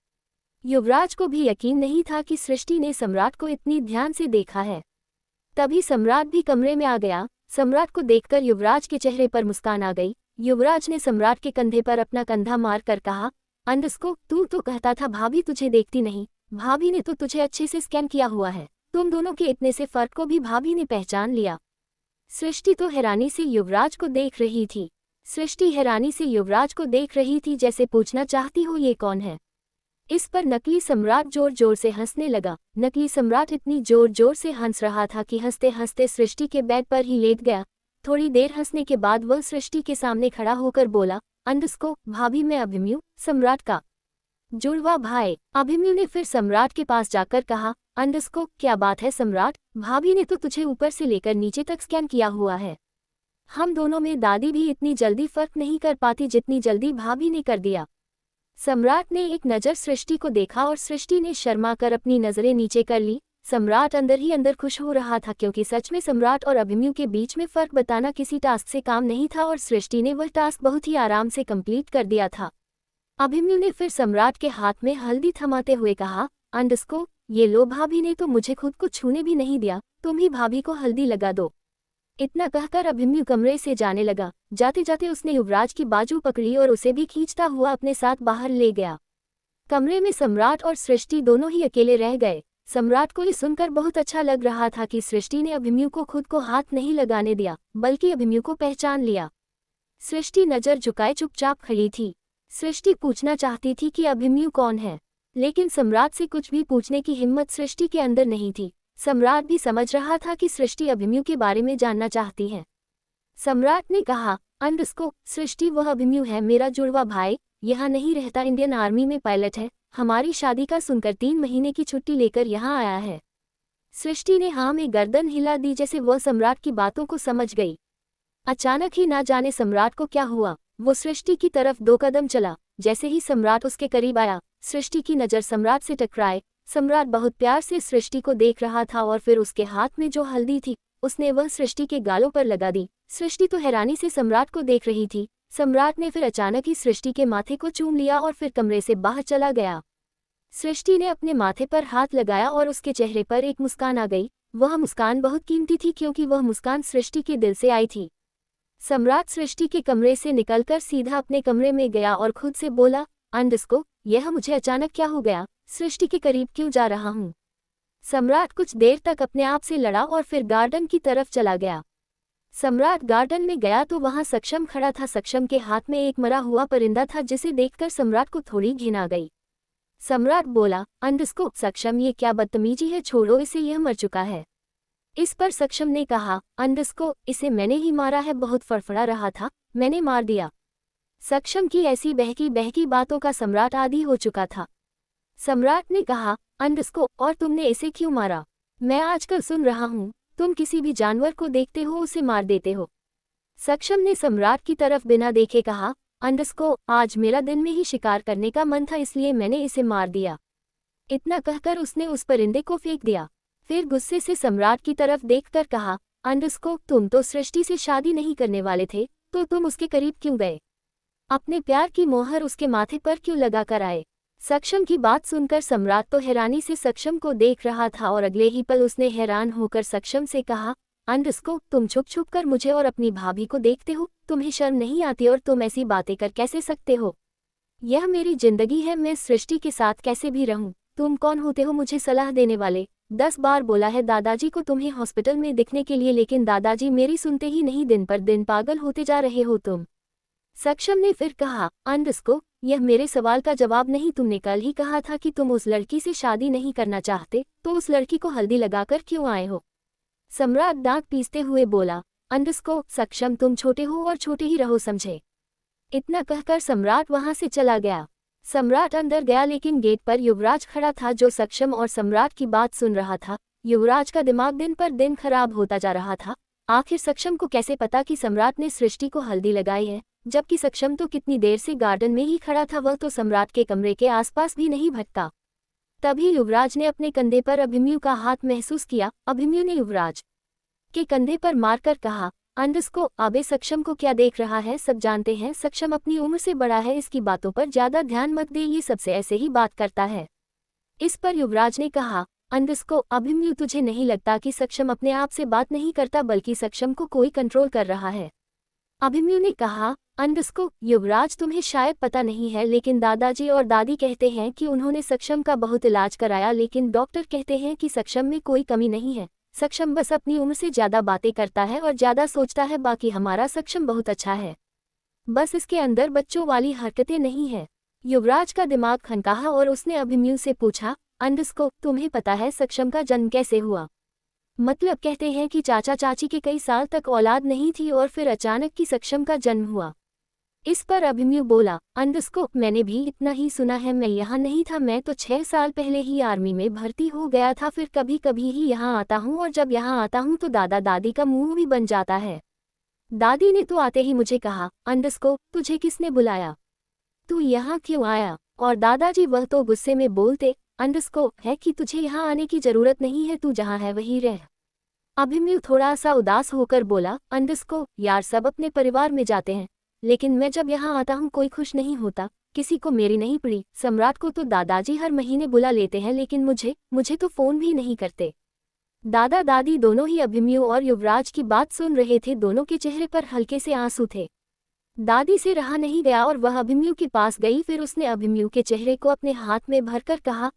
युवराज को भी यकीन नहीं था कि सृष्टि ने सम्राट को इतनी ध्यान से देखा है। तभी सम्राट भी कमरे में आ गया। सम्राट को देखकर युवराज के चेहरे पर मुस्कान आ गई। युवराज ने सम्राट के कंधे पर अपना कंधा मार कर कहा, अंडरस्कोप तू तो कहता था भाभी तुझे देखती नहीं, भाभी ने तो तुझे अच्छे से स्कैन किया हुआ है, तुम दोनों के इतने से फर्क को भी भाभी ने पहचान लिया। सृष्टि तो हैरानी से युवराज को देख रही थी। सृष्टि हैरानी से युवराज को देख रही थी जैसे पूछना चाहती हो ये कौन है। इस पर नकली सम्राट जोर जोर से हंसने लगा। नकली सम्राट इतनी जोर जोर से हंस रहा था कि हंसते हंसते सृष्टि के बेड पर ही लेट गया। थोड़ी देर हंसने के बाद वह सृष्टि के सामने खड़ा होकर बोला, अंडरस्कोप भाभी मैं अभिमन्यु, सम्राट का जुड़वा भाई। अभिमन्यु ने फिर सम्राट के पास जाकर कहा, अंडरस्कोप क्या बात है सम्राट, भाभी ने तो तुझे ऊपर से लेकर नीचे तक स्कैन किया हुआ है। हम दोनों में दादी भी इतनी जल्दी फर्क नहीं कर पाती जितनी जल्दी भाभी ने कर दिया। सम्राट ने एक नज़र सृष्टि को देखा और सृष्टि ने शर्मा कर अपनी नज़रें नीचे कर ली। सम्राट अंदर ही अंदर खुश हो रहा था क्योंकि सच में सम्राट और अभिमन्यु के बीच में फ़र्क बताना किसी टास्क से काम नहीं था और सृष्टि ने वह टास्क बहुत ही आराम से कंप्लीट कर दिया था। अभिमन्यु ने फिर सम्राट के हाथ में हल्दी थमाते हुए कहा, अंडरस्कोप ये लो, भाभी ने तो मुझे खुद को छूने भी नहीं दिया, तुम ही भाभी को हल्दी लगा दो। इतना कहकर अभिमन्यु कमरे से जाने लगा। जाते जाते उसने युवराज की बाजू पकड़ी और उसे भी खींचता हुआ अपने साथ बाहर ले गया। कमरे में सम्राट और सृष्टि दोनों ही अकेले रह गए। सम्राट को ये सुनकर बहुत अच्छा लग रहा था कि सृष्टि ने अभिमन्यु को खुद को हाथ नहीं लगाने दिया बल्कि अभिमन्यु को पहचान लिया। सृष्टि नज़र झुकाए चुपचाप खड़ी थी। सृष्टि पूछना चाहती थी कि अभिमन्यु कौन है, लेकिन सम्राट से कुछ भी पूछने की हिम्मत सृष्टि के अंदर नहीं थी। सम्राट भी समझ रहा था कि सृष्टि अभिमन्यु के बारे में जानना चाहती है। सम्राट ने कहा, सृष्टि वह अभिमन्यु है, मेरा जुड़वा भाई, यहाँ नहीं रहता, इंडियन आर्मी में पायलट है, हमारी शादी का सुनकर 3 महीने की छुट्टी लेकर यहाँ आया है। सृष्टि ने हाँ में गर्दन हिला दी जैसे वह सम्राट की बातों को समझ गई। अचानक ही ना जाने सम्राट को क्या हुआ, वो सृष्टि की तरफ 2 कदम चला। जैसे ही सम्राट उसके करीब आया, सृष्टि की नज़र सम्राट से टकराए। सम्राट बहुत प्यार से सृष्टि को देख रहा था और फिर उसके हाथ में जो हल्दी थी उसने वह सृष्टि के गालों पर लगा दी। सृष्टि तो हैरानी से सम्राट को देख रही थी। सम्राट ने फिर अचानक ही सृष्टि के माथे को चूम लिया और फिर कमरे से बाहर चला गया। सृष्टि ने अपने माथे पर हाथ लगाया और उसके चेहरे पर एक मुस्कान आ गई। वह मुस्कान बहुत कीमती थी क्योंकि वह मुस्कान सृष्टि के दिल से आई थी। सम्राट सृष्टि के कमरे से निकलकर सीधा अपने कमरे में गया और खुद से बोला, यह मुझे अचानक क्या हो गया, सृष्टि के करीब क्यों जा रहा हूँ। सम्राट कुछ देर तक अपने आप से लड़ा और फिर गार्डन की तरफ चला गया। सम्राट गार्डन में गया तो वहां सक्षम खड़ा था। सक्षम के हाथ में एक मरा हुआ परिंदा था जिसे देखकर सम्राट को थोड़ी घिन आ गई। सम्राट बोला, सक्षम ये क्या बदतमीजी है, छोड़ो इसे, यह मर चुका है। इस पर सक्षम ने कहा, इसे मैंने ही मारा है, बहुत फड़फड़ा रहा था, मैंने मार दिया। सक्षम की ऐसी बहकी बहकी बातों का सम्राट आदी हो चुका था। सम्राट ने कहा, और तुमने इसे क्यों मारा? मैं आजकल सुन रहा हूँ तुम किसी भी जानवर को देखते हो उसे मार देते हो। सक्षम ने सम्राट की तरफ बिना देखे कहा, आज मेरा दिन में ही शिकार करने का मन था इसलिए मैंने इसे मार दिया। इतना कहकर उसने उस परिंदे को फेंक दिया। फिर गुस्से से सम्राट की तरफ देखकर कहा, तुम तो सृष्टि से शादी नहीं करने वाले थे, तो तुम उसके करीब क्यों गए? अपने प्यार की मोहर उसके माथे पर क्यों लगा कर आए? सक्षम की बात सुनकर सम्राट तो हैरानी से सक्षम को देख रहा था और अगले ही पल उसने हैरान होकर सक्षम से कहा, तुम छुप छुप कर मुझे और अपनी भाभी को देखते हो, तुम्हें शर्म नहीं आती और तुम ऐसी बातें कर कैसे सकते हो? यह मेरी जिंदगी है, मैं सृष्टि के साथ कैसे भी रहूं। तुम कौन होते हो मुझे सलाह देने वाले? 10 बार बोला है दादाजी को तुम्हें हॉस्पिटल में दिखने के लिए, लेकिन दादाजी मेरी सुनते ही नहीं, दिन पर दिन पागल होते जा रहे हो तुम। सक्षम ने फिर कहा, यह मेरे सवाल का जवाब नहीं, तुमने कल ही कहा था कि तुम उस लड़की से शादी नहीं करना चाहते, तो उस लड़की को हल्दी लगाकर क्यों आए हो? सम्राट दांत पीसते हुए बोला, सक्षम तुम छोटे हो और छोटे ही रहो, समझे? इतना कहकर सम्राट वहां से चला गया। सम्राट अंदर गया लेकिन गेट पर युवराज खड़ा था जो सक्षम और सम्राट की बात सुन रहा था। युवराज का दिमाग दिन पर दिन खराब होता जा रहा था। आखिर सक्षम को कैसे पता कि सम्राट ने सृष्टि को हल्दी लगाई है, जबकि सक्षम तो कितनी देर से गार्डन में ही खड़ा था, वह तो सम्राट के कमरे के आसपास भी नहीं भटका। तभी युवराज ने अपने कंधे पर अभिमन्यु का हाथ महसूस किया। अभिमन्यु ने युवराज के कंधे पर मारकर कहा, अबे सक्षम को क्या देख रहा है, सब जानते हैं सक्षम अपनी उम्र से बड़ा है, इसकी बातों पर ज्यादा ध्यान मत दे, ये सबसे ऐसे ही बात करता है। इस पर युवराज ने कहा, अभिमन्यु तुझे नहीं लगता कि सक्षम अपने आप से बात नहीं करता बल्कि सक्षम को कोई कंट्रोल कर रहा है? अभिमन्यु ने कहा, युवराज तुम्हें शायद पता नहीं है लेकिन दादाजी और दादी कहते हैं कि उन्होंने सक्षम का बहुत इलाज कराया, लेकिन डॉक्टर कहते हैं कि सक्षम में कोई कमी नहीं है। सक्षम बस अपनी उम्र से ज्यादा बातें करता है और ज्यादा सोचता है, बाकी हमारा सक्षम बहुत अच्छा है, बस इसके अंदर बच्चों वाली हरकतें नहीं है। युवराज का दिमाग खनकाहा और उसने अभिमन्यु से पूछा, तुम्हें पता है सक्षम का जन्म कैसे हुआ? मतलब कहते हैं कि चाचा चाची के कई साल तक औलाद नहीं थी और फिर अचानक की सक्षम का जन्म हुआ। इस पर अभिमन्यु बोला, मैंने भी इतना ही सुना है, मैं यहाँ नहीं था, मैं तो 6 साल पहले ही आर्मी में भर्ती हो गया था, फिर कभी कभी ही यहाँ आता हूँ और जब यहाँ आता हूँ तो दादा दादी का मुंह भी बन जाता है। दादी ने तो आते ही मुझे कहा, तुझे किसने बुलाया, तू यहाँ क्यों आया? और दादाजी वह तो गुस्से में बोलते, है कि तुझे यहाँ आने की जरूरत नहीं है, तू जहाँ है वहीं रह। अभिमन्यु थोड़ा सा उदास होकर बोला, यार सब अपने परिवार में जाते हैं, लेकिन मैं जब यहाँ आता हूँ कोई खुश नहीं होता, किसी को मेरी नहीं पड़ी। सम्राट को तो दादाजी हर महीने बुला लेते हैं लेकिन मुझे तो फोन भी नहीं करते। दादा दादी दोनों ही अभिमन्यु और युवराज की बात सुन रहे थे, दोनों के चेहरे पर हल्के से आंसू थे। दादी से रहा नहीं गया और वह अभिमन्यु के पास गई, फिर उसने अभिमन्यु के चेहरे को अपने हाथ में भरकर कहा,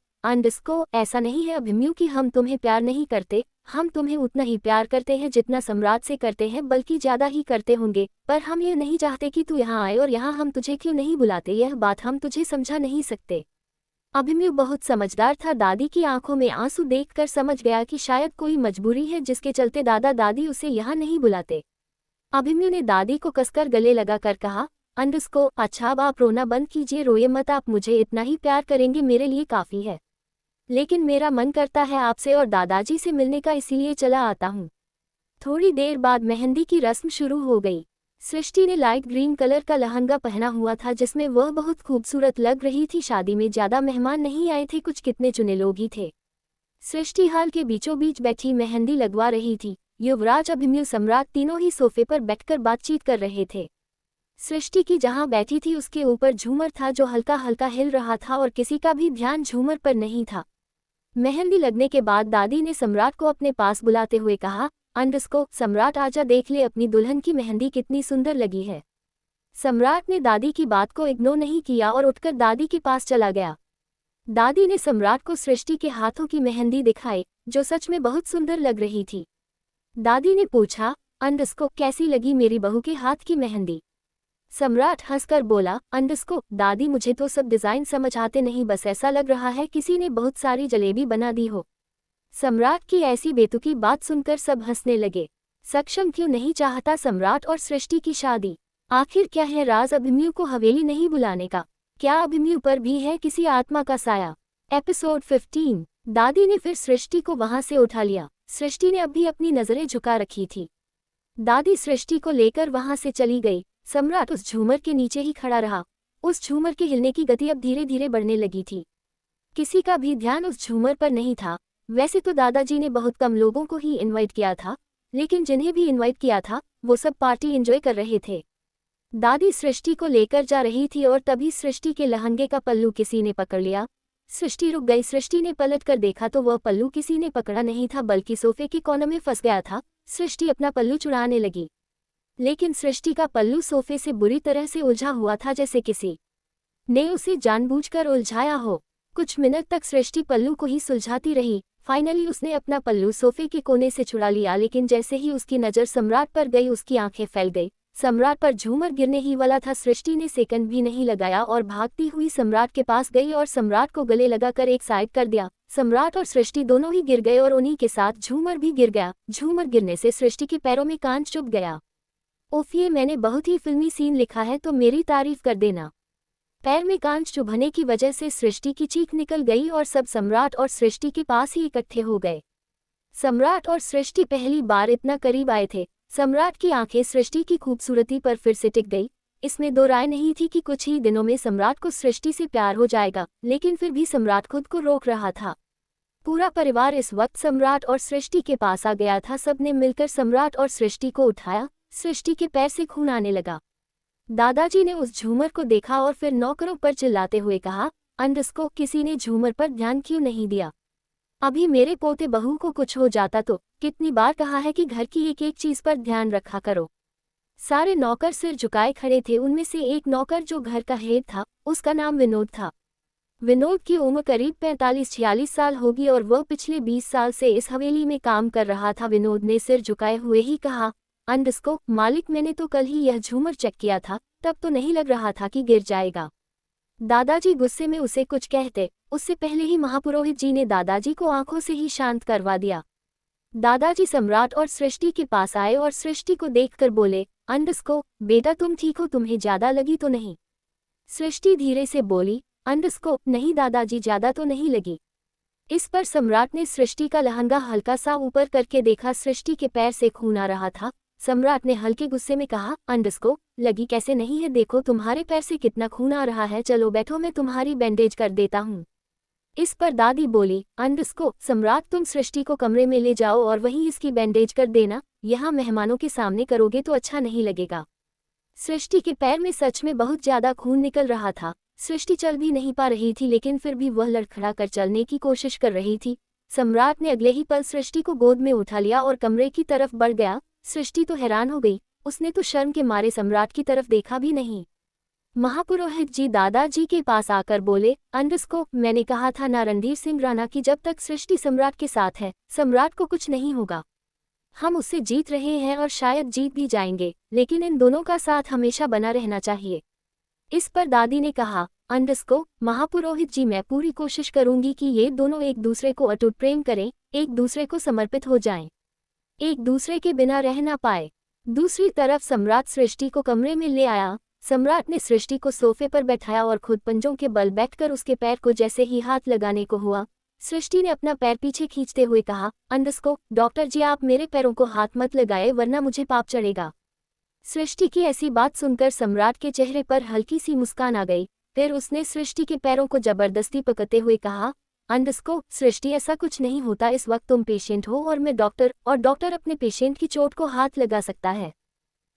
ऐसा नहीं है अभिमन्यु कि हम तुम्हें प्यार नहीं करते, हम तुम्हें उतना ही प्यार करते हैं जितना सम्राट से करते हैं, बल्कि ज्यादा ही करते होंगे, पर हम ये नहीं चाहते कि तू यहाँ आए और यहाँ हम तुझे क्यों नहीं बुलाते, यह बात हम तुझे समझा नहीं सकते। अभिमन्यु बहुत समझदार था, दादी की आंखों में आंसू देखकर समझ गया कि शायद कोई मजबूरी है जिसके चलते दादा दादी उसे यहाँ नहीं बुलाते। अभिमन्यु ने दादी को कसकर गले लगाकर कहा, अंडस्को अच्छा अब आप रोना बंद कीजिए, रोइए मत, आप मुझे इतना ही प्यार करेंगे मेरे लिए काफ़ी है। लेकिन मेरा मन करता है आपसे और दादाजी से मिलने का, इसीलिए चला आता हूँ। थोड़ी देर बाद मेहंदी की रस्म शुरू हो गई। सृष्टि ने लाइट ग्रीन कलर का लहंगा पहना हुआ था जिसमें वह बहुत खूबसूरत लग रही थी। शादी में ज़्यादा मेहमान नहीं आए थे, कुछ कितने चुने लोग ही थे। सृष्टि हाल के बीचों बीच बैठी मेहंदी लगवा रही थी। युवराज, अभिमन्यु, सम्राट तीनों ही सोफे पर बैठकर बातचीत कर रहे थे। सृष्टि की जहां बैठी थी उसके ऊपर झूमर था जो हल्का हल्का हिल रहा था और किसी का भी ध्यान झूमर पर नहीं था। मेहंदी लगने के बाद दादी ने सम्राट को अपने पास बुलाते हुए कहा, अंडस्को सम्राट आजा, देख ले अपनी दुल्हन की मेहंदी कितनी सुंदर लगी है। सम्राट ने दादी की बात को इग्नोर नहीं किया और उठकर दादी के पास चला गया। दादी ने सम्राट को सृष्टि के हाथों की मेहंदी दिखाई जो सच में बहुत सुंदर लग रही थी। दादी ने पूछा, अंडस्को कैसी लगी मेरी बहू के हाथ की मेहंदी? सम्राट हंसकर बोला, अंडस्को दादी मुझे तो सब डिजाइन समझ आते नहीं, बस ऐसा लग रहा है किसी ने बहुत सारी जलेबी बना दी हो। सम्राट की ऐसी बेतुकी बात सुनकर सब हंसने लगे। सक्षम क्यों नहीं चाहता सम्राट और सृष्टि की शादी? आखिर क्या है राज अभिमन्यु को हवेली नहीं बुलाने का? क्या अभिमन्यु पर भी है किसी आत्मा का साया? एपिसोड 15। दादी ने फिर सृष्टि को वहां से उठा लिया। सृष्टि ने अब भी अपनी नजरें झुका रखी थी। दादी सृष्टि को लेकर वहां से चली गई। सम्राट उस झूमर के नीचे ही खड़ा रहा। उस झूमर के हिलने की गति अब धीरे धीरे बढ़ने लगी थी। किसी का भी ध्यान उस झूमर पर नहीं था। वैसे तो दादाजी ने बहुत कम लोगों को ही इनवाइट किया था, लेकिन जिन्हें भी इनवाइट किया था वो सब पार्टी एंजॉय कर रहे थे। दादी सृष्टि को लेकर जा रही थी और तभी सृष्टि के लहंगे का पल्लू किसी ने पकड़ लिया। सृष्टि रुक गई। सृष्टि ने पलट कर देखा तो वह पल्लू किसी ने पकड़ा नहीं था बल्कि सोफे के कोने में फंस गया था। सृष्टि अपना पल्लू चुराने लगी, लेकिन सृष्टि का पल्लू सोफे से बुरी तरह से उलझा हुआ था, जैसे किसी ने उसे जानबूझकर उलझाया हो। कुछ मिनट तक सृष्टि पल्लू को ही सुलझाती रही। फाइनली उसने अपना पल्लू सोफे के कोने से छुड़ा लिया, लेकिन जैसे ही उसकी नज़र सम्राट पर गई उसकी आंखें फैल गई। सम्राट पर झूमर गिरने ही वाला था। सृष्टि ने सेकंड भी नहीं लगाया और भागती हुई सम्राट के पास गई और सम्राट को गले लगाकर एक साइड कर दिया। सम्राट और सृष्टि दोनों ही गिर गए और उन्हीं के साथ झूमर भी गिर गया। झूमर गिरने से सृष्टि के पैरों में कांच चुभ गया। उफ, ये मैंने बहुत ही फिल्मी सीन लिखा है तो मेरी तारीफ कर देना। पैर में कांच चुभने की वजह से सृष्टि की चीख निकल गई और सब सम्राट और सृष्टि के पास ही इकट्ठे हो गए। सम्राट और सृष्टि पहली बार इतना करीब आए थे। सम्राट की आंखें सृष्टि की खूबसूरती पर फिर से टिक गई। इसमें दो राय नहीं थी कि कुछ ही दिनों में सम्राट को सृष्टि से प्यार हो जाएगा, लेकिन फिर भी सम्राट खुद को रोक रहा था। पूरा परिवार इस वक्त सम्राट और सृष्टि के पास आ गया था। सबने मिलकर सम्राट और सृष्टि को उठाया। सृष्टि के पैर से खून आने लगा। दादाजी ने उस झूमर को देखा और फिर नौकरों पर चिल्लाते हुए कहा, अंडस्को किसी ने झूमर पर ध्यान क्यों नहीं दिया? अभी मेरे पोते बहू को कुछ हो जाता तो? कितनी बार कहा है कि घर की एक एक चीज पर ध्यान रखा करो। सारे नौकर सिर झुकाए खड़े थे। उनमें से एक नौकर जो घर का हेड था उसका नाम विनोद था। विनोद की उम्र करीब 45-46 साल होगी और वह पिछले 20 साल से इस हवेली में काम कर रहा था। विनोद ने सिर झुकाए हुए ही कहा, अंडस्को मालिक मैंने तो कल ही यह झूमर चेक किया था, तब तो नहीं लग रहा था कि गिर जाएगा। दादाजी गुस्से में उसे कुछ कहते उससे पहले ही महापुरोहित जी ने दादाजी को आंखों से ही शांत करवा दिया। दादाजी सम्राट और सृष्टि के पास आए और सृष्टि को देखकर बोले, अंडस्को बेटा तुम ठीक हो, तुम्हें ज्यादा लगी तो नहीं? सृष्टि धीरे से बोली, अंडस्को नहीं दादाजी ज्यादा तो नहीं लगी। इस पर सम्राट ने सृष्टि का लहंगा हल्का सा ऊपर करके देखा। सृष्टि के पैर से खून आ रहा था। सम्राट ने हल्के गुस्से में कहा, अंडस्को लगी कैसे नहीं है, देखो तुम्हारे पैर से कितना खून आ रहा है, चलो बैठो मैं तुम्हारी बैंडेज कर देता हूँ। इस पर दादी बोली, अंडस्को सम्राट तुम सृष्टि को कमरे में ले जाओ और वहीं इसकी बैंडेज कर देना, यहाँ मेहमानों के सामने करोगे तो अच्छा नहीं लगेगा। सृष्टि के पैर में सच में बहुत ज्यादा खून निकल रहा था। सृष्टि चल भी नहीं पा रही थी, लेकिन फिर भी वह लड़खड़ा कर चलने की कोशिश कर रही थी। सम्राट ने अगले ही पल सृष्टि को गोद में उठा लिया और कमरे की तरफ बढ़ गया। सृष्टि तो हैरान हो गई, उसने तो शर्म के मारे सम्राट की तरफ देखा भी नहीं। महापुरोहित जी दादाजी के पास आकर बोले, अंडस्को मैंने कहा था ना रणधीर सिंह राणा की जब तक सृष्टि सम्राट के साथ है सम्राट को कुछ नहीं होगा। हम उससे जीत रहे हैं और शायद जीत भी जाएंगे, लेकिन इन दोनों का साथ हमेशा बना रहना चाहिए। इस पर दादी ने कहा, अंडस्को महापुरोहित जी मैं पूरी कोशिश करूंगी कि ये दोनों एक दूसरे को अटूट प्रेम करें, एक दूसरे को समर्पित हो जाएं, एक दूसरे के बिना रह ना पाए। दूसरी तरफ सम्राट सृष्टि को कमरे में ले आया। सम्राट ने सृष्टि को सोफे पर बैठाया और खुद पंजों के बल बैठकर उसके पैर को जैसे ही हाथ लगाने को हुआ, सृष्टि ने अपना पैर पीछे खींचते हुए कहा, डॉक्टर जी आप मेरे पैरों को हाथ मत लगाए वरना मुझे पाप चढ़ेगा। सृष्टि की ऐसी बात सुनकर सम्राट के चेहरे पर हल्की सी मुस्कान आ गई। फिर उसने सृष्टि के पैरों को जबरदस्ती पकड़ते हुए कहा, सृष्टि ऐसा कुछ नहीं होता, इस वक्त तुम पेशेंट हो और मैं डॉक्टर, और डॉक्टर अपने पेशेंट की चोट को हाथ लगा सकता है।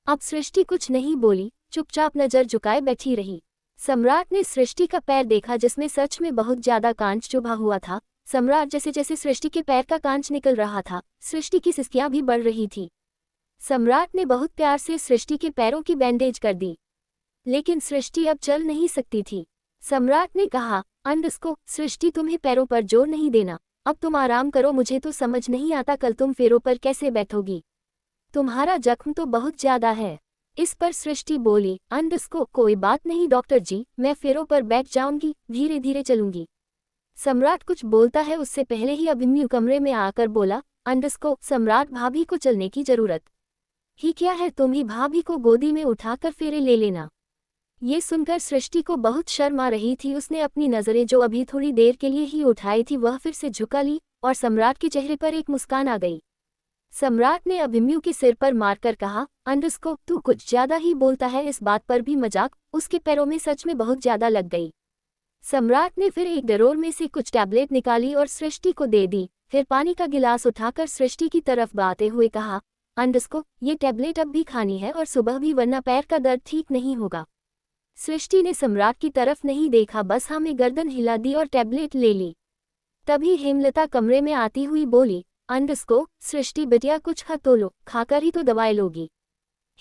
अब सृष्टि कुछ नहीं बोली, चुपचाप नजर झुकाए बैठी रही। सम्राट ने सृष्टि का पैर देखा जिसमें सच में बहुत ज्यादा कांच चुभा हुआ था। सम्राट जैसे जैसे सृष्टि के पैर का कांच निकल रहा था, सृष्टि की सिसकियां भी बढ़ रही थी। सम्राट ने बहुत प्यार से सृष्टि के पैरों की बैंडेज कर दी, लेकिन सृष्टि अब चल नहीं सकती थी। सम्राट ने कहा, सृष्टि तुम्हें पैरों पर जोर नहीं देना, अब तुम आराम करो, मुझे तो समझ नहीं आता कल तुम पैरों पर कैसे बैठोगी, तुम्हारा जख्म तो बहुत ज्यादा है। इस पर सृष्टि बोली, कोई बात नहीं डॉक्टर जी, मैं पैरों पर बैठ जाऊंगी, धीरे धीरे चलूंगी। सम्राट कुछ बोलता है उससे पहले ही अभिमन्यु कमरे में आकर बोला, सम्राट भाभी को चलने की जरूरत ही क्या है, तुम ही भाभी को गोदी में उठाकर फेरे ले लेना। ये सुनकर सृष्टि को बहुत शर्म आ रही थी। उसने अपनी नजरें जो अभी थोड़ी देर के लिए ही उठाई थी वह फिर से झुका ली और सम्राट के चेहरे पर एक मुस्कान आ गई। सम्राट ने अभिमन्यु के सिर पर मारकर कहा, तू कुछ ज्यादा ही बोलता है, इस बात पर भी मजाक। उसके पैरों में सच में बहुत ज्यादा लग गई। सम्राट ने फिर एक ड्रॉर में से कुछ टैबलेट निकाली और सृष्टि को दे दी। फिर पानी का गिलास उठाकर सृष्टि की तरफ बढ़ाते हुए कहा, ये टैबलेट अब भी खानी है और सुबह भी, वरना पैर का दर्द ठीक नहीं होगा। सृष्टि ने सम्राट की तरफ नहीं देखा, बस हाँ में गर्दन हिला दी और टैबलेट ले ली। तभी हेमलता कमरे में आती हुई बोली, सृष्टि बिटिया कुछ खा तो लो, खाकर ही तो दवाई लोगी।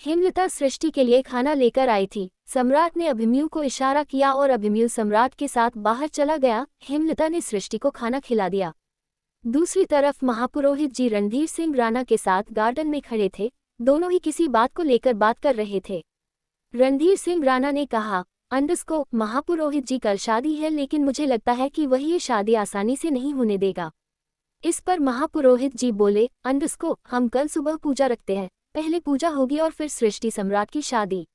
हेमलता सृष्टि के लिए खाना लेकर आई थी। सम्राट ने अभिमन्यु को इशारा किया और अभिमन्यु सम्राट के साथ बाहर चला गया। हेमलता ने सृष्टि को खाना खिला दिया। दूसरी तरफ महापुरोहित जी रणधीर सिंह राणा के साथ गार्डन में खड़े थे। दोनों ही किसी बात को लेकर बात कर रहे थे। रणधीर सिंह राणा ने कहा, महापुरोहित जी कल शादी है, लेकिन मुझे लगता है कि वह ये शादी आसानी से नहीं होने देगा। इस पर महापुरोहित जी बोले, हम कल सुबह पूजा रखते हैं, पहले पूजा होगी और फिर सृष्टि सम्राट की शादी।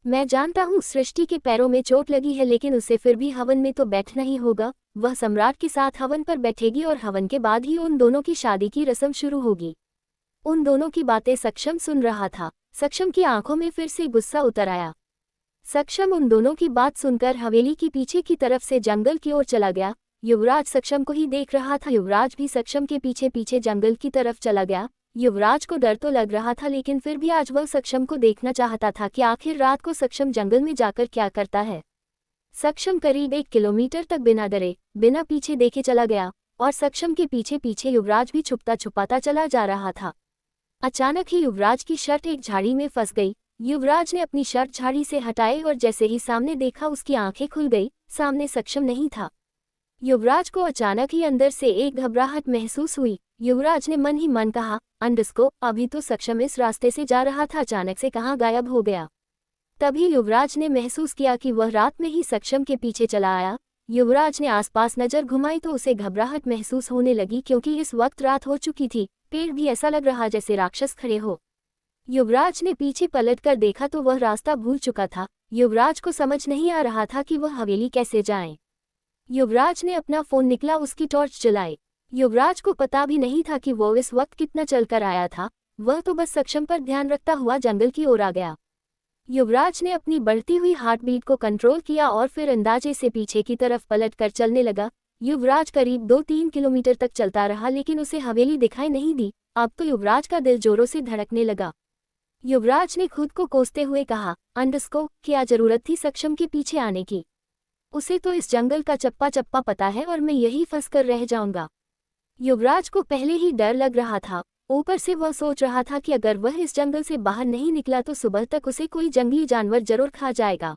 मैं जानता हूँ सृष्टि के पैरों में चोट लगी है, लेकिन उसे फिर भी हवन में तो बैठना ही होगा। वह सम्राट के साथ हवन पर बैठेगी और हवन के बाद ही उन दोनों की शादी की रस्म शुरू होगी। उन दोनों की बातें सक्षम सुन रहा था। सक्षम की आंखों में फिर से गुस्सा उतर आया। सक्षम उन दोनों की बात सुनकर हवेली की पीछे की तरफ से जंगल की ओर चला गया। युवराज सक्षम को ही देख रहा था। युवराज भी सक्षम के पीछे पीछे जंगल की तरफ चला गया। युवराज को डर तो लग रहा था, लेकिन फिर भी आज वह सक्षम को देखना चाहता था कि आखिर रात को सक्षम जंगल में जाकर क्या करता है। सक्षम करीब 1 किलोमीटर तक बिना डरे, बिना पीछे देखे चला गया और सक्षम के पीछे पीछे युवराज भी छुपता छुपाता चला जा रहा था। अचानक ही युवराज की शर्ट एक झाड़ी में फंस गई। युवराज ने अपनी शर्ट झाड़ी से हटाई और जैसे ही सामने देखा उसकी आंखें खुल गई। सामने सक्षम नहीं था। युवराज को अचानक ही अंदर से एक घबराहट महसूस हुई। युवराज ने मन ही मन कहा, अभी तो सक्षम इस रास्ते से जा रहा था, अचानक से कहाँ गायब हो गया। तभी युवराज ने महसूस किया कि वह रात में ही सक्षम के पीछे चला आया। युवराज ने आसपास नजर घुमाई तो उसे घबराहट महसूस होने लगी, क्योंकि इस वक्त रात हो चुकी थी। पेड़ भी ऐसा लग रहा जैसे राक्षस खड़े हो। युवराज ने पीछे पलटकर देखा तो वह रास्ता भूल चुका था। युवराज को समझ नहीं आ रहा था कि वह हवेली कैसे जाए। युवराज ने अपना फोन निकला, उसकी टॉर्च जलाई। युवराज को पता भी नहीं था कि वो इस वक्त कितना चलकर आया था। वह तो बस सक्षम पर ध्यान रखता हुआ जंगल की ओर आ गया। युवराज ने अपनी बढ़ती हुई हार्टबीट को कंट्रोल किया और फिर अंदाजे से पीछे की तरफ पलटकर चलने लगा। युवराज करीब 2-3 किलोमीटर तक चलता रहा, लेकिन उसे हवेली दिखाई नहीं दी। अब तो युवराज का दिल जोरों से धड़कने लगा। युवराज ने खुद को कोसते हुए कहा, क्या जरूरत थी सक्षम के पीछे आने की। उसे तो इस जंगल का चप्पा चप्पा पता है और मैं यही फंस कर रह जाऊंगा। युवराज को पहले ही डर लग रहा था। ऊपर से वह सोच रहा था कि अगर वह इस जंगल से बाहर नहीं निकला तो सुबह तक उसे कोई जंगली जानवर जरूर खा जाएगा।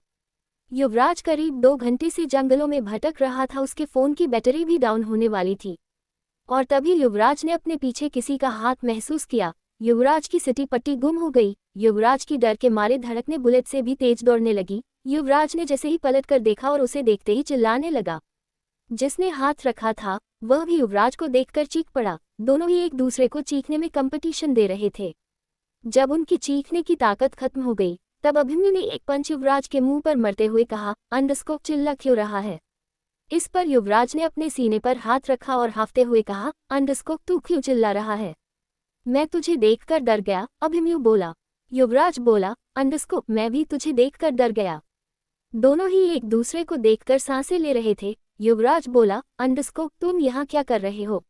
युवराज करीब 2 घंटे से जंगलों में भटक रहा था। उसके फोन की बैटरी भी डाउन होने वाली थी और तभी युवराज ने अपने पीछे किसी का हाथ महसूस किया। युवराज की सिटी पट्टी गुम हो गई। युवराज की डर के मारे धड़कने बुलेट से भी तेज दौड़ने लगी। युवराज ने जैसे ही पलटकर देखा और उसे देखते ही चिल्लाने लगा। जिसने हाथ रखा था वह भी युवराज को देखकर चीख पड़ा। दोनों ही एक दूसरे को चीखने में कंपटीशन दे रहे थे। जब उनकी चीखने की ताकत खत्म हो गई, तब अभिमन्यु ने एक पंच युवराज के मुंह पर मरते हुए कहा, अंडस्को चिल्ला क्यों रहा है। इस पर युवराज ने अपने सीने पर हाथ रखा और हाफते हुए कहा, अंडस्को तू क्यों चिल्ला रहा है। मैं तुझे देखकर डर गया, अभिमन्यु बोला। युवराज बोला, अंडस्को मैं भी तुझे देखकर डर गया। दोनों ही एक दूसरे को देखकर सांसें ले रहे थे। युवराज बोला, अंडस्को तुम यहाँ क्या कर रहे हो।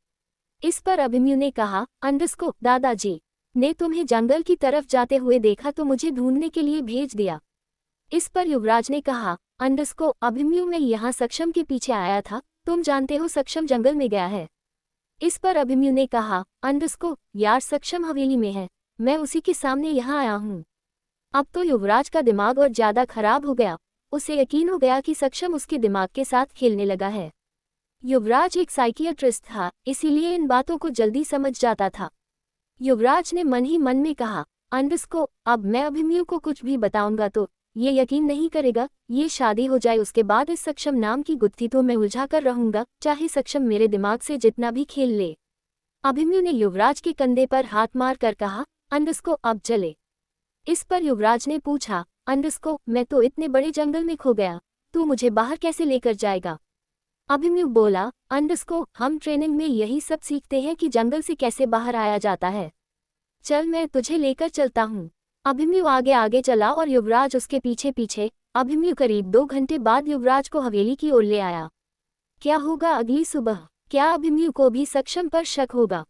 इस पर अभिमन्यु ने कहा, अंडस्को दादाजी ने तुम्हें जंगल की तरफ जाते हुए देखा तो मुझे ढूंढने के लिए भेज दिया। इस पर युवराज ने कहा, अंडस्को अभिमन्यु मैं यहाँ सक्षम के पीछे आया था, तुम जानते हो सक्षम जंगल में गया है। इस पर अभिमन्यु ने कहा, अंडस्को यार सक्षम हवेली में है, मैं उसी के सामने यहाँ आया हूँ। अब तो युवराज का दिमाग और ज्यादा खराब हो गया, उसे यकीन हो गया कि सक्षम उसके दिमाग के साथ खेलने लगा है। युवराज एक साइकियाट्रिस्ट था, इसीलिए इन बातों को जल्दी समझ जाता था। युवराज ने मन ही मन में कहा, अंडस्को अब मैं अभिमन्यु को कुछ भी बताऊंगा तो ये यकीन नहीं करेगा, ये शादी हो जाए उसके बाद इस सक्षम नाम की गुत्थी तो मैं उलझा कर रहूंगा, चाहे सक्षम मेरे दिमाग से जितना भी खेल ले। अभिमन्यु ने युवराज के कंधे पर हाथ मार कर कहा, अंडस्को अब चले। इस पर युवराज ने पूछा, अंडस्को मैं तो इतने बड़े जंगल में खो गया, तू मुझे बाहर कैसे लेकर जाएगा। अभिमन्यु बोला, अंडस्को हम ट्रेनिंग में यही सब सीखते हैं कि जंगल से कैसे बाहर आया जाता है, चल मैं तुझे लेकर चलता हूँ। अभिमन्यु आगे आगे चला और युवराज उसके पीछे पीछे। अभिमन्यु करीब 2 घंटे बाद युवराज को हवेली की ओर ले आया। क्या होगा अगली सुबह, क्या अभिमन्यु को भी सक्षम पर शक होगा।